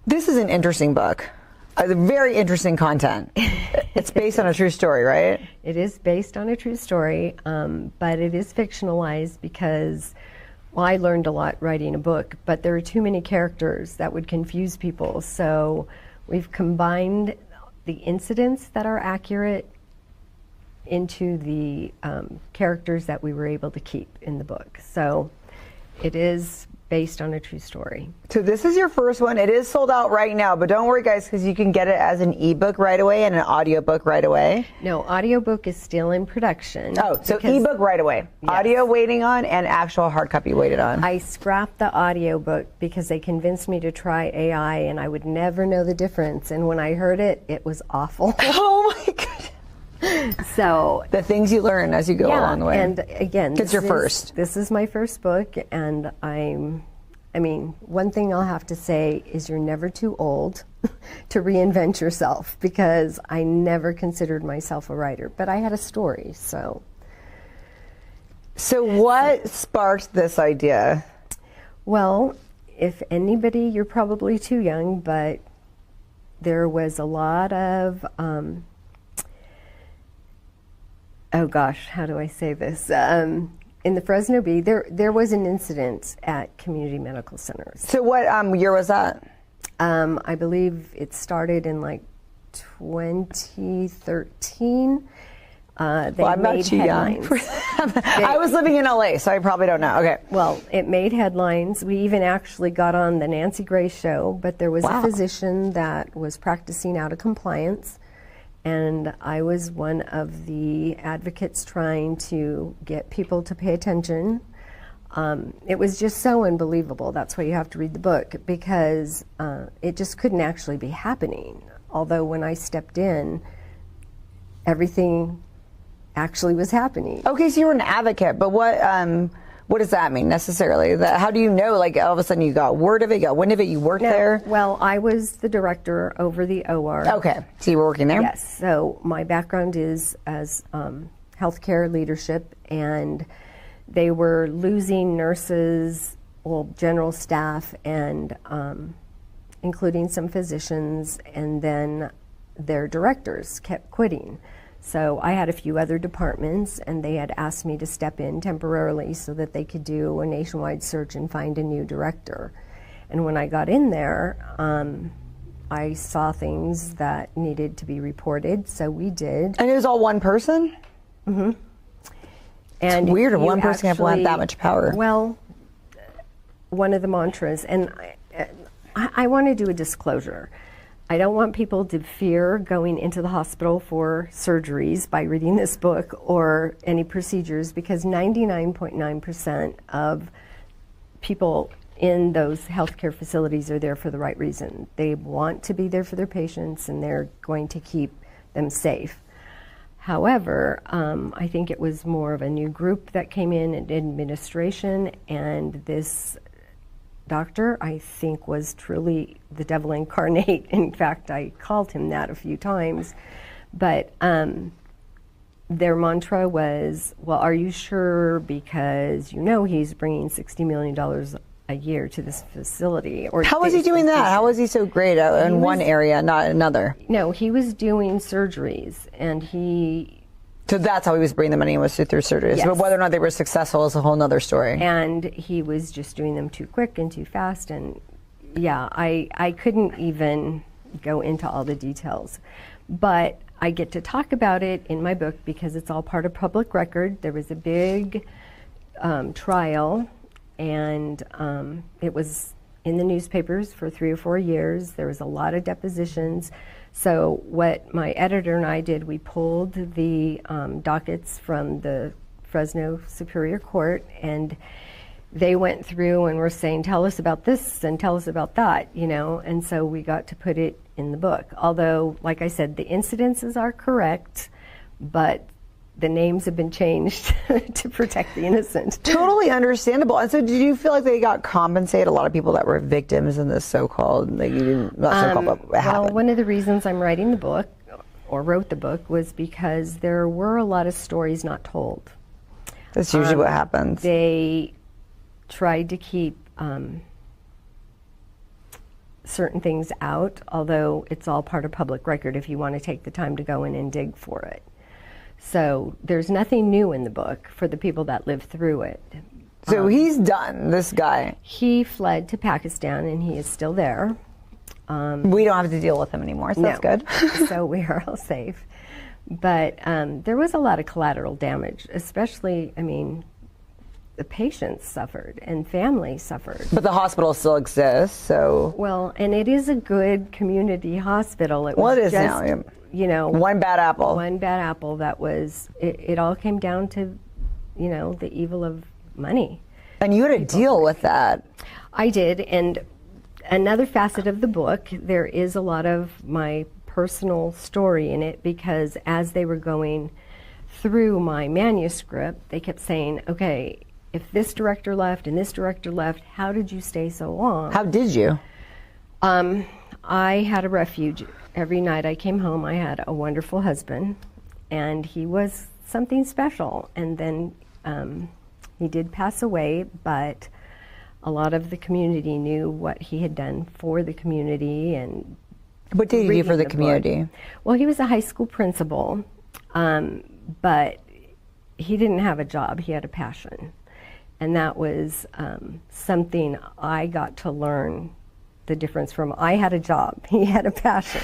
this is an interesting book. Very interesting content. It's based on a true story, right? It is based on a true story, but it is fictionalized because, well, I learned a lot writing a book, but there are too many characters that would confuse people. So we've combined the incidents that are accurate into the characters that we were able to keep in the book. So it is based on a true story. So this is your first one. It is sold out right now, but don't worry, guys, because you can get it as an ebook right away and an audiobook right away. No, audiobook is still in production. Oh, so ebook right away. Yes. Audio waiting on and actual hard copy waited on. I scrapped the audiobook because they convinced me to try AI and I would never know the difference. And when I heard it, it was awful. Oh my goodness. So the things you learn as you go along the way. And again, it's your first. This is my first book, and I mean, one thing I'll have to say is you're never too old to reinvent yourself, because I never considered myself a writer, but I had a story. So what sparked this idea? Well, if anybody, you're probably too young, but there was a lot of, oh gosh, how do I say this? In the Fresno Bee, there was an incident at community medical centers. So what year was that? I believe it started in like 2013. They I'm not made too young. headlines. I was living in LA, so I probably don't know. Okay. Well, it made headlines. We even actually got on the Nancy Grace show, but there was a physician that was practicing out of compliance, and I was one of the advocates trying to get people to pay attention. It was just so unbelievable. That's why you have to read the book, because it just couldn't actually be happening. Although when I stepped in, everything actually was happening. Okay, so you were an advocate, but what does that mean necessarily? How do you know, like, all of a sudden you got word of it, you got wind of it, you worked there? Well, I was the director over the OR. Okay, so you were working there? Yes, so my background is as healthcare leadership, and they were losing nurses, well, general staff, and including some physicians, and then their directors kept quitting. So I had a few other departments, and they had asked me to step in temporarily so that they could do a nationwide search and find a new director. And when I got in there, I saw things that needed to be reported, so we did. And it was all one person? Mm-hmm. And it's weird if one person can have that much power. Well, one of the mantras, and I want to do a disclosure. I don't want people to fear going into the hospital for surgeries by reading this book or any procedures, because 99.9% of people in those healthcare facilities are there for the right reason. They want to be there for their patients, and they're going to keep them safe. However, I think it was more of a new group that came in administration, and this doctor, I think, was truly the devil incarnate. In fact, I called him that a few times. But their mantra was, well, are you sure? Because you know he's bringing $60 million a year to this facility. Or how was he doing that? How was he so great in one area, not another? No, he was doing surgeries, and So that's how he was bringing the money, was through surgeries. Yes. But whether or not they were successful is a whole nother story. And he was just doing them too quick and too fast. And yeah, I couldn't even go into all the details. But I get to talk about it in my book because it's all part of public record. There was a big trial, and it was in the newspapers for 3 or 4 years. There was a lot of depositions. So what my editor and I did, we pulled the dockets from the Fresno Superior Court, and they went through and were saying, tell us about this and tell us about that, you know, and so we got to put it in the book. Although, like I said, the incidences are correct, but the names have been changed to protect the innocent. Totally understandable. And so did you feel like they got compensated, a lot of people that were victims in this so-called, like, not so-called, but what happened? Well, one of the reasons I'm writing the book, or wrote the book, was because there were a lot of stories not told. That's usually what happens. They tried to keep certain things out, although it's all part of public record if you want to take the time to go in and dig for it. So there's nothing new in the book for the people that lived through it. So he's done, this guy. He fled to Pakistan, and he is still there. We don't have to deal with him anymore, so that's good. So we are all safe. But there was a lot of collateral damage, especially, I mean, the patients suffered and families suffered. But the hospital still exists, so... Well, and it is a good community hospital. It is just, now, yeah. You know, one bad apple. One bad apple. That was it. All came down to, you know, the evil of money. And you had to deal with that. I did. And another facet of the book, there is a lot of my personal story in it, because as they were going through my manuscript, they kept saying, okay, if this director left and this director left, how did you stay so long? How did you? I had a refuge. Every night I came home, I had a wonderful husband, and he was something special. And then he did pass away, but a lot of the community knew what he had done for the community, and What did he do reading for the book. community? Well, he was a high school principal, but he didn't have a job. He had a passion. And that was something I got to learn the difference from. I had a job, he had a passion.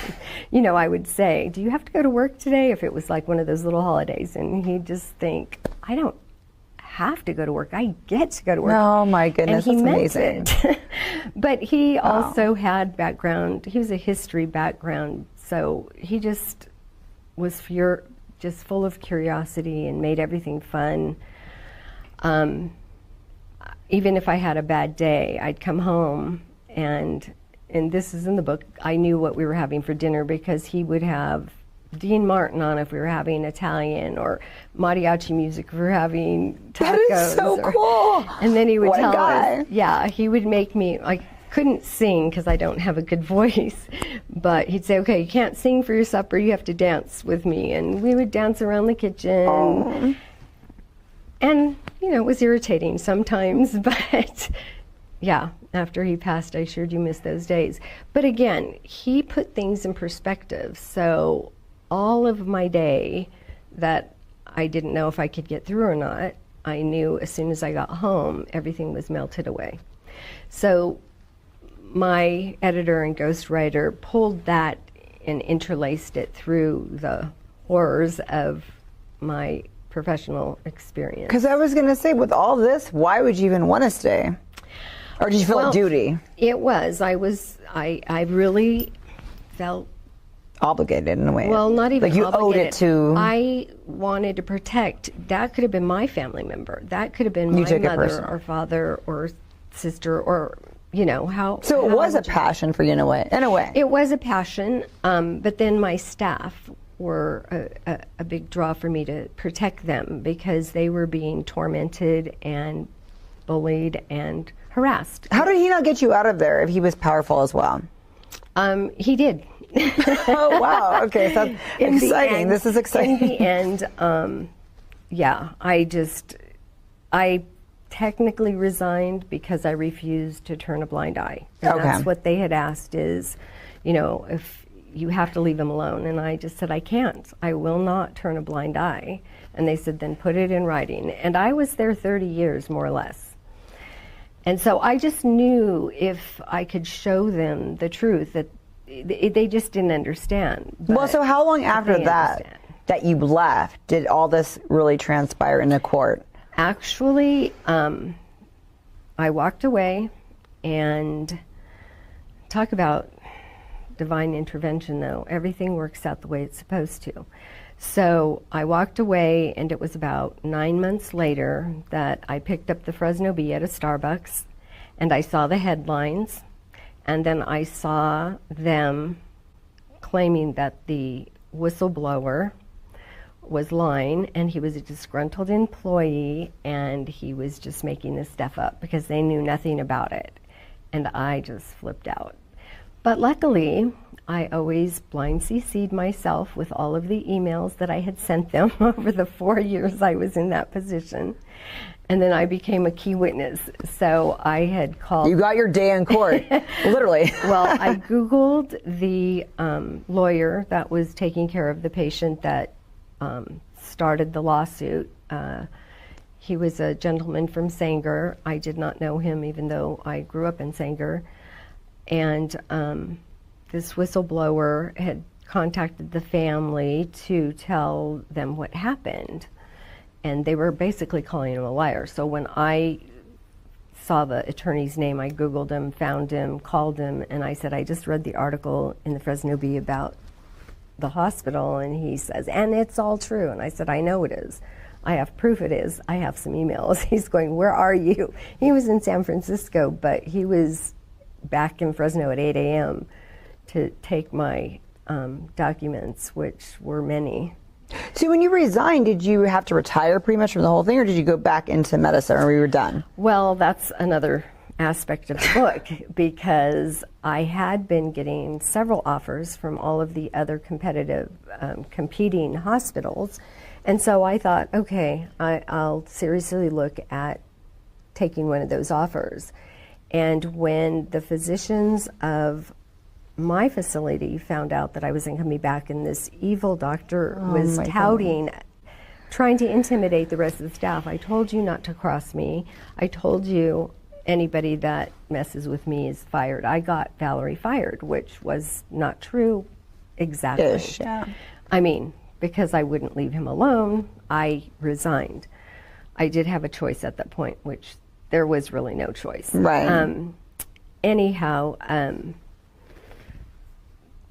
You know, I would say, do you have to go to work today? If it was like one of those little holidays. And he'd just think, I don't have to go to work. I get to go to work. Oh my goodness, and he that's meant amazing. it. But he also had background. He was a history background, so he just was just full of curiosity and made everything fun. Even if I had a bad day, I'd come home and this is in the book. I knew what we were having for dinner because he would have Dean Martin on if we were having Italian, or mariachi music if we were having tacos. That is so cool. And then he would What a tell guy. us, yeah, he would make me, I couldn't sing because I don't have a good voice, but he'd say, okay, you can't sing for your supper, you have to dance with me. And we would dance around the kitchen. Oh. And, you know, it was irritating sometimes, but yeah, after he passed, I sure do miss those days. But again, he put things in perspective. So all of my day that I didn't know if I could get through or not, I knew as soon as I got home, everything was melted away. So my editor and ghostwriter pulled that and interlaced it through the horrors of my professional experience. Because I was going to say, with all this, why would you even want to stay? Or did you feel a duty? It was. I really felt obligated in a way. Well, not even like you obligated. owed it to. I wanted to protect. That could have been my family member. That could have been my mother or father or sister, or you know how. So it was a passion for you in a way. In a way, it was a passion. But then my staff were a big draw for me to protect them because they were being tormented and bullied and harassed. How did he not get you out of there if he was powerful as well? He did. Oh, wow. Okay, so that's exciting. This is exciting. In the end, yeah, I technically resigned because I refused to turn a blind eye. And Okay. that's what they had asked is, you know, if you have to leave them alone. And I just said, I can't. I will not turn a blind eye. And they said, then put it in writing. And I was there 30 years, more or less. And so I just knew if I could show them the truth that they just didn't understand. Well, so how long after that you left did all this really transpire in the court? Actually, I walked away, and talk about divine intervention, though. Everything works out the way it's supposed to. So I walked away, and it was about 9 months later that I picked up the Fresno Bee at a Starbucks, and I saw the headlines, and then I saw them claiming that the whistleblower was lying, and he was a disgruntled employee, and he was just making this stuff up because they knew nothing about it. And I just flipped out. But luckily, I always blind CC'd myself with all of the emails that I had sent them over the 4 years I was in that position. And then I became a key witness. So I had called. You got your day in court, literally. Well, I Googled the lawyer that was taking care of the patient that started the lawsuit. He was a gentleman from Sanger. I did not know him, even though I grew up in Sanger. And this whistleblower had contacted the family to tell them what happened. And they were basically calling him a liar. So when I saw the attorney's name, I Googled him, found him, called him, and I said, I just read the article in the Fresno Bee about the hospital. And he says, and it's all true. And I said, I know it is. I have proof it is. I have some emails. He's going, where are you? He was in San Francisco, but he was back in Fresno at 8 a.m. to take my documents, which were many. So when you resigned, did you have to retire pretty much from the whole thing, or did you go back into medicine, or we were done? Well, that's another aspect of the book, because I had been getting several offers from all of the other competitive, competing hospitals. And so I thought, okay, I'll seriously look at taking one of those offers. And when the physicians of my facility found out that I wasn't coming back, and this evil doctor Oh, was my touting, trying to intimidate the rest of the staff. I told you not to cross me. I told you anybody that messes with me is fired. I got Valerie fired, which was not true exactly. Ish, yeah. I mean, because I wouldn't leave him alone, I resigned. I did have a choice at that point, which there was really no choice. Right. Anyhow,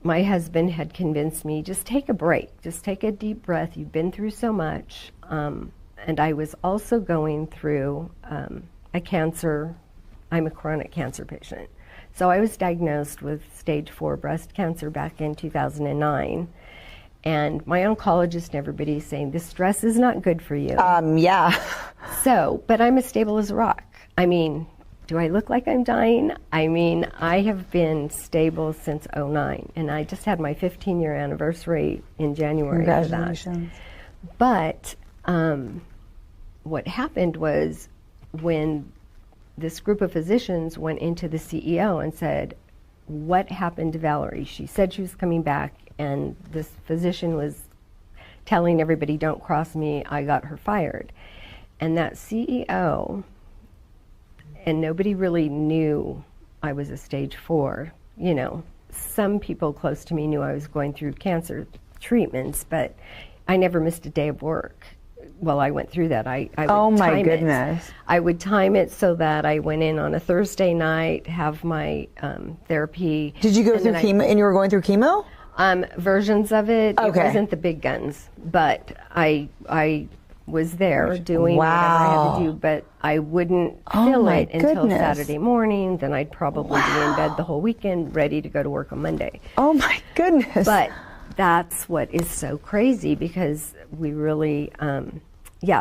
my husband had convinced me, just take a break, just take a deep breath. You've been through so much. And I was also going through a cancer. I'm a chronic cancer patient. So I was diagnosed with stage 4 breast cancer back in 2009. And my oncologist and everybody saying, this stress is not good for you. Yeah. So, but I'm as stable as a rock. I mean, do I look like I'm dying? I mean, I have been stable since '09, and I just had my 15-year anniversary in January of that. Congratulations. But what happened was when this group of physicians went into the CEO and said, what happened to Valerie? She said she was coming back, and this physician was telling everybody, don't cross me, I got her fired. And that CEO, and nobody really knew I was a stage 4. You know, some people close to me knew I was going through cancer treatments, but I never missed a day of work. Well, I went through that. I would Oh my time goodness. it. I would time it so that I went in on a Thursday night, have my therapy. Did you go and through then chemo, and you were going through chemo? Versions of it. Okay. It wasn't the big guns, but I was there doing whatever I had to do, but I wouldn't Oh feel my it until goodness. Saturday morning. Then I'd probably be in bed the whole weekend, ready to go to work on Monday. Oh my goodness. But that's what is so crazy, because we really,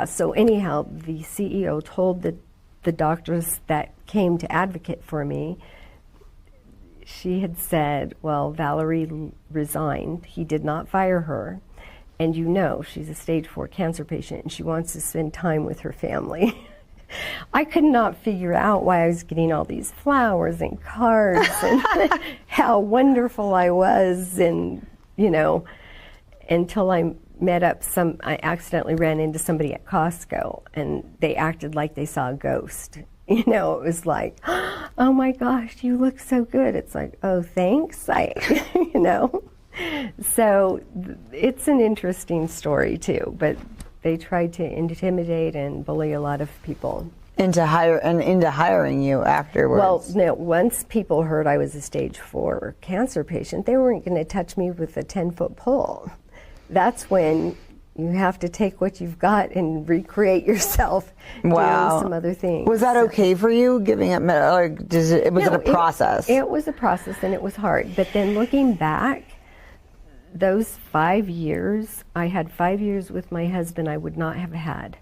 so anyhow, the CEO told the doctors that came to advocate for me, she had said, well, Valerie resigned. He did not fire her. And you know, she's a stage 4 cancer patient, and she wants to spend time with her family. I could not figure out why I was getting all these flowers and cards and how wonderful I was, and, you know, until I met up I accidentally ran into somebody at Costco, and they acted like they saw a ghost. You know, it was like, oh my gosh, you look so good. It's like, oh, thanks. You know. So it's an interesting story too, but they tried to intimidate and bully a lot of people into hiring you afterwards. Well, no, once people heard I was a stage 4 cancer patient, they weren't going to touch me with a 10-foot pole. That's when you have to take what you've got and recreate yourself doing some other things. Was that okay for you, giving up or was it a process? It was a process, and it was hard. But then looking back, those 5 years, I had 5 years with my husband I would not have had.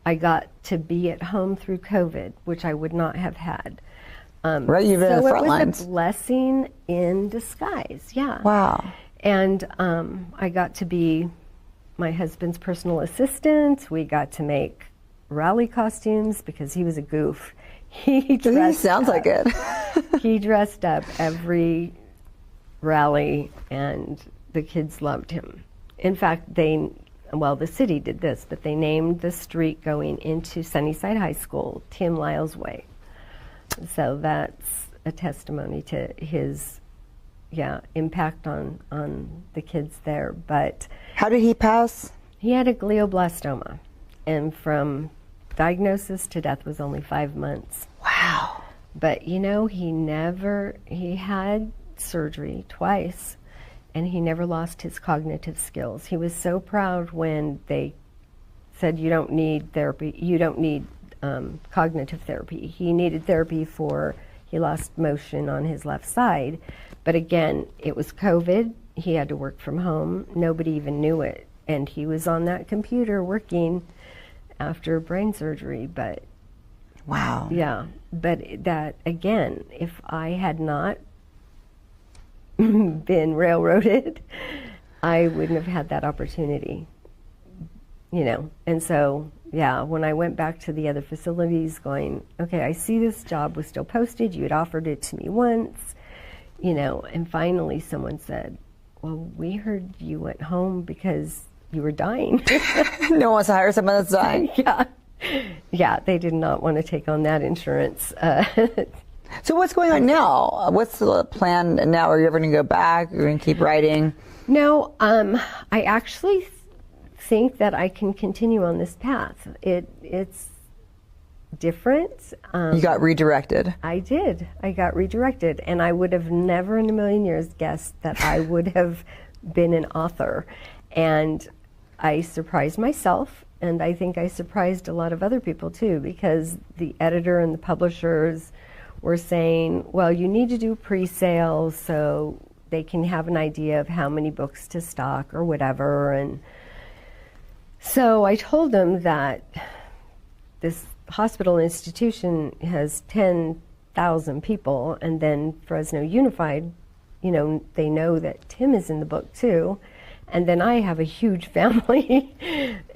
I got to be at home through COVID, which I would not have had. Right, you've been in the front lines. So it was a blessing in disguise, yeah. Wow. And I got to be my husband's personal assistant. We got to make rally costumes because he was a goof. He sounds like it. He dressed up every rally, and the kids loved him. In fact, the city did this, but they named the street going into Sunnyside High School Tim Lyle's Way. So that's a testimony to his impact on the kids there. But how did he pass? He had a glioblastoma, and from diagnosis to death was only 5 months. Wow. But you know, he had surgery twice, and he never lost his cognitive skills. He was so proud when they said, you don't need therapy, you don't need cognitive therapy. He needed therapy he lost motion on his left side. But again, it was COVID. He had to work from home. Nobody even knew it. And he was on that computer working after brain surgery. But wow. Yeah. But that, again, if I had not been railroaded, I wouldn't have had that opportunity. You know, and so, when I went back to the other facilities going, okay, I see this job was still posted. You had offered it to me once. you know, and finally someone said, well, we heard you went home because you were dying. No one wants to hire someone that's dying. Yeah, they did not want to take on that insurance. So what's going on now? What's the plan now? Are you ever going to go back? Are you going to keep writing? No, I actually think that I can continue on this path. It's different. You got redirected. I did. I got redirected, and I would have never in a million years guessed that I would have been an author. And I surprised myself, and I think I surprised a lot of other people too, because the editor and the publishers were saying, well, you need to do pre-sales so they can have an idea of how many books to stock or whatever. And so I told them that this hospital institution has 10,000 people, and then Fresno Unified, you know, they know that Tim is in the book too, and then I have a huge family,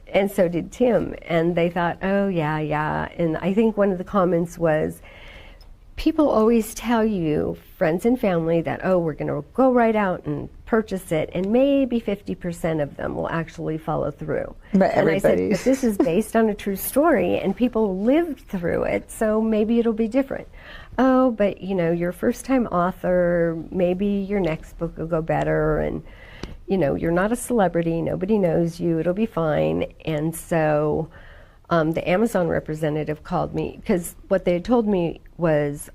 and so did Tim, and they thought, oh yeah, and I think one of the comments was, people always tell you, friends and family, that, oh, we're going to go right out and purchase it, and maybe 50% of them will actually follow through. But and I said, but this is based on a true story, and people lived through it, so maybe it'll be different. Oh, but, you know, you're a first-time author, maybe your next book will go better, and, you know, you're not a celebrity, nobody knows you, it'll be fine. And so the Amazon representative called me, because what they had told me was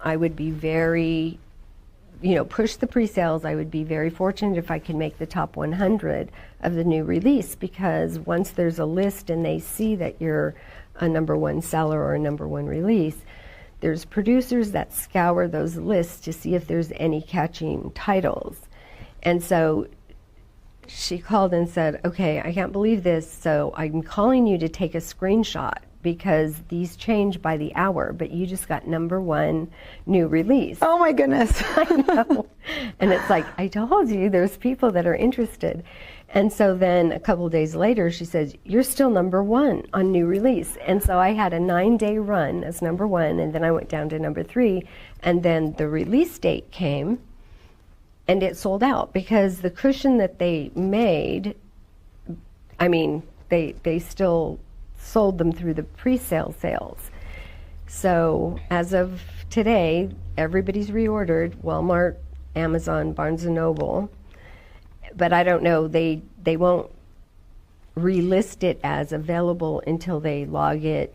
I would be very, you know, push the pre-sales. I would be very fortunate if I could make the top 100 of the new release, because once there's a list and they see that you're a #1 seller or a #1 release, there's producers that scour those lists to see if there's any catching titles. And so she called and said, okay, I can't believe this, so I'm calling you to take a screenshot because these change by the hour, but you just got #1 new release. Oh my goodness. I know. And it's like, I told you, there's people that are interested. And so then a couple of days later, she said, you're still #1 on new release. And so I had a 9-day run as #1, and then I went down to #3, and then the release date came, and it sold out because the cushion that they made, I mean, they still sold them through the pre-sale sales. So as of today, everybody's reordered, Walmart, Amazon, Barnes & Noble, but I don't know, they won't relist it as available until they log it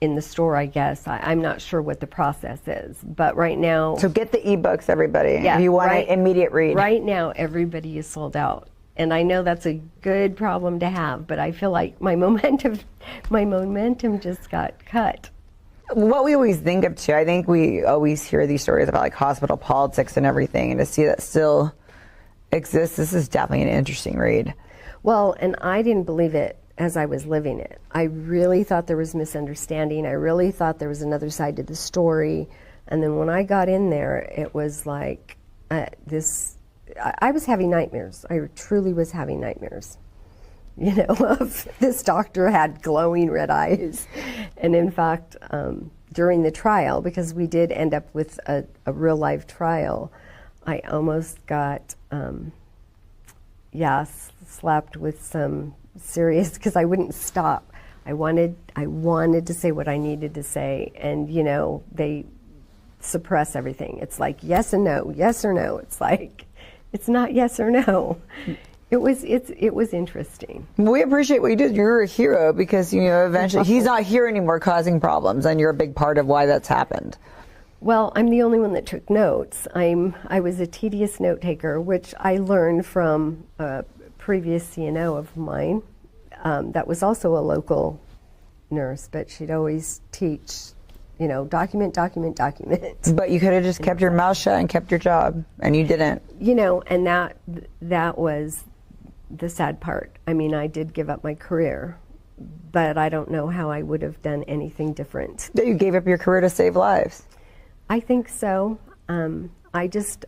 in the store, I guess. I'm not sure what the process is, but right now... So get the ebooks, everybody, if you want an immediate read. Right now, everybody is sold out. And I know that's a good problem to have, but I feel like my momentum just got cut. What we always think of too, I think we always hear these stories about like hospital politics and everything, and to see that still exists, this is definitely an interesting read. Well, and I didn't believe it as I was living it. I really thought there was misunderstanding. I really thought there was another side to the story. And then when I got in there, it was like I was having nightmares. I truly was having nightmares. You know, of this doctor had glowing red eyes. And in fact, during the trial, because we did end up with a real life trial, I almost got, slapped with some serious, because I wouldn't stop. I wanted to say what I needed to say, and you know, they suppress everything. It's like yes and no, yes or no. It's like it's not yes or no. It was interesting. We appreciate what you did. You're a hero because, you know, eventually he's not here anymore causing problems, and you're a big part of why that's happened. Well, I'm the only one that took notes. I was a tedious note taker, which I learned from a previous CNO of mine that was also a local nurse, but she'd always teach, you know, document. But you could have just kept your mouth shut and kept your job, and you didn't. You know, and that was the sad part. I mean, I did give up my career, but I don't know how I would have done anything different. That you gave up your career to save lives. I think so. I just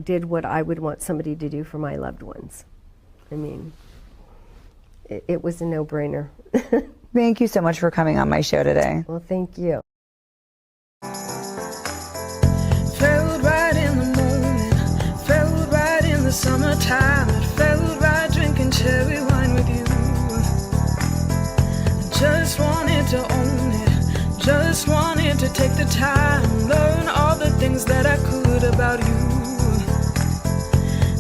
did what I would want somebody to do for my loved ones. I mean, it was a no-brainer. Thank you so much for coming on my show today. Well, thank you. the summertime, it felt right drinking cherry wine with you. Just wanted to own it, just wanted to take the time, learn all the things that I could about you.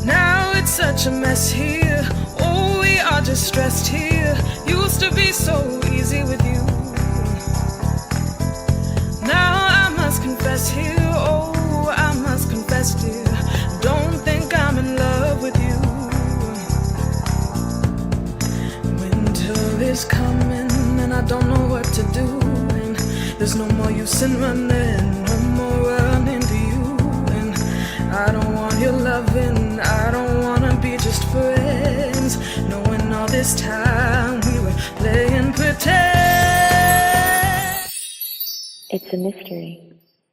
Now it's such a mess here, oh, we are just stressed here. Used to be so easy with you. Now I must confess here, oh, I must confess, dear, don't think I'm in love with you. Winter is coming and I don't know what to do, and there's no more use in running, no more running to you. And I don't want your loving, I don't wanna be just friends, knowing all this time we were playing pretend. It's a mystery.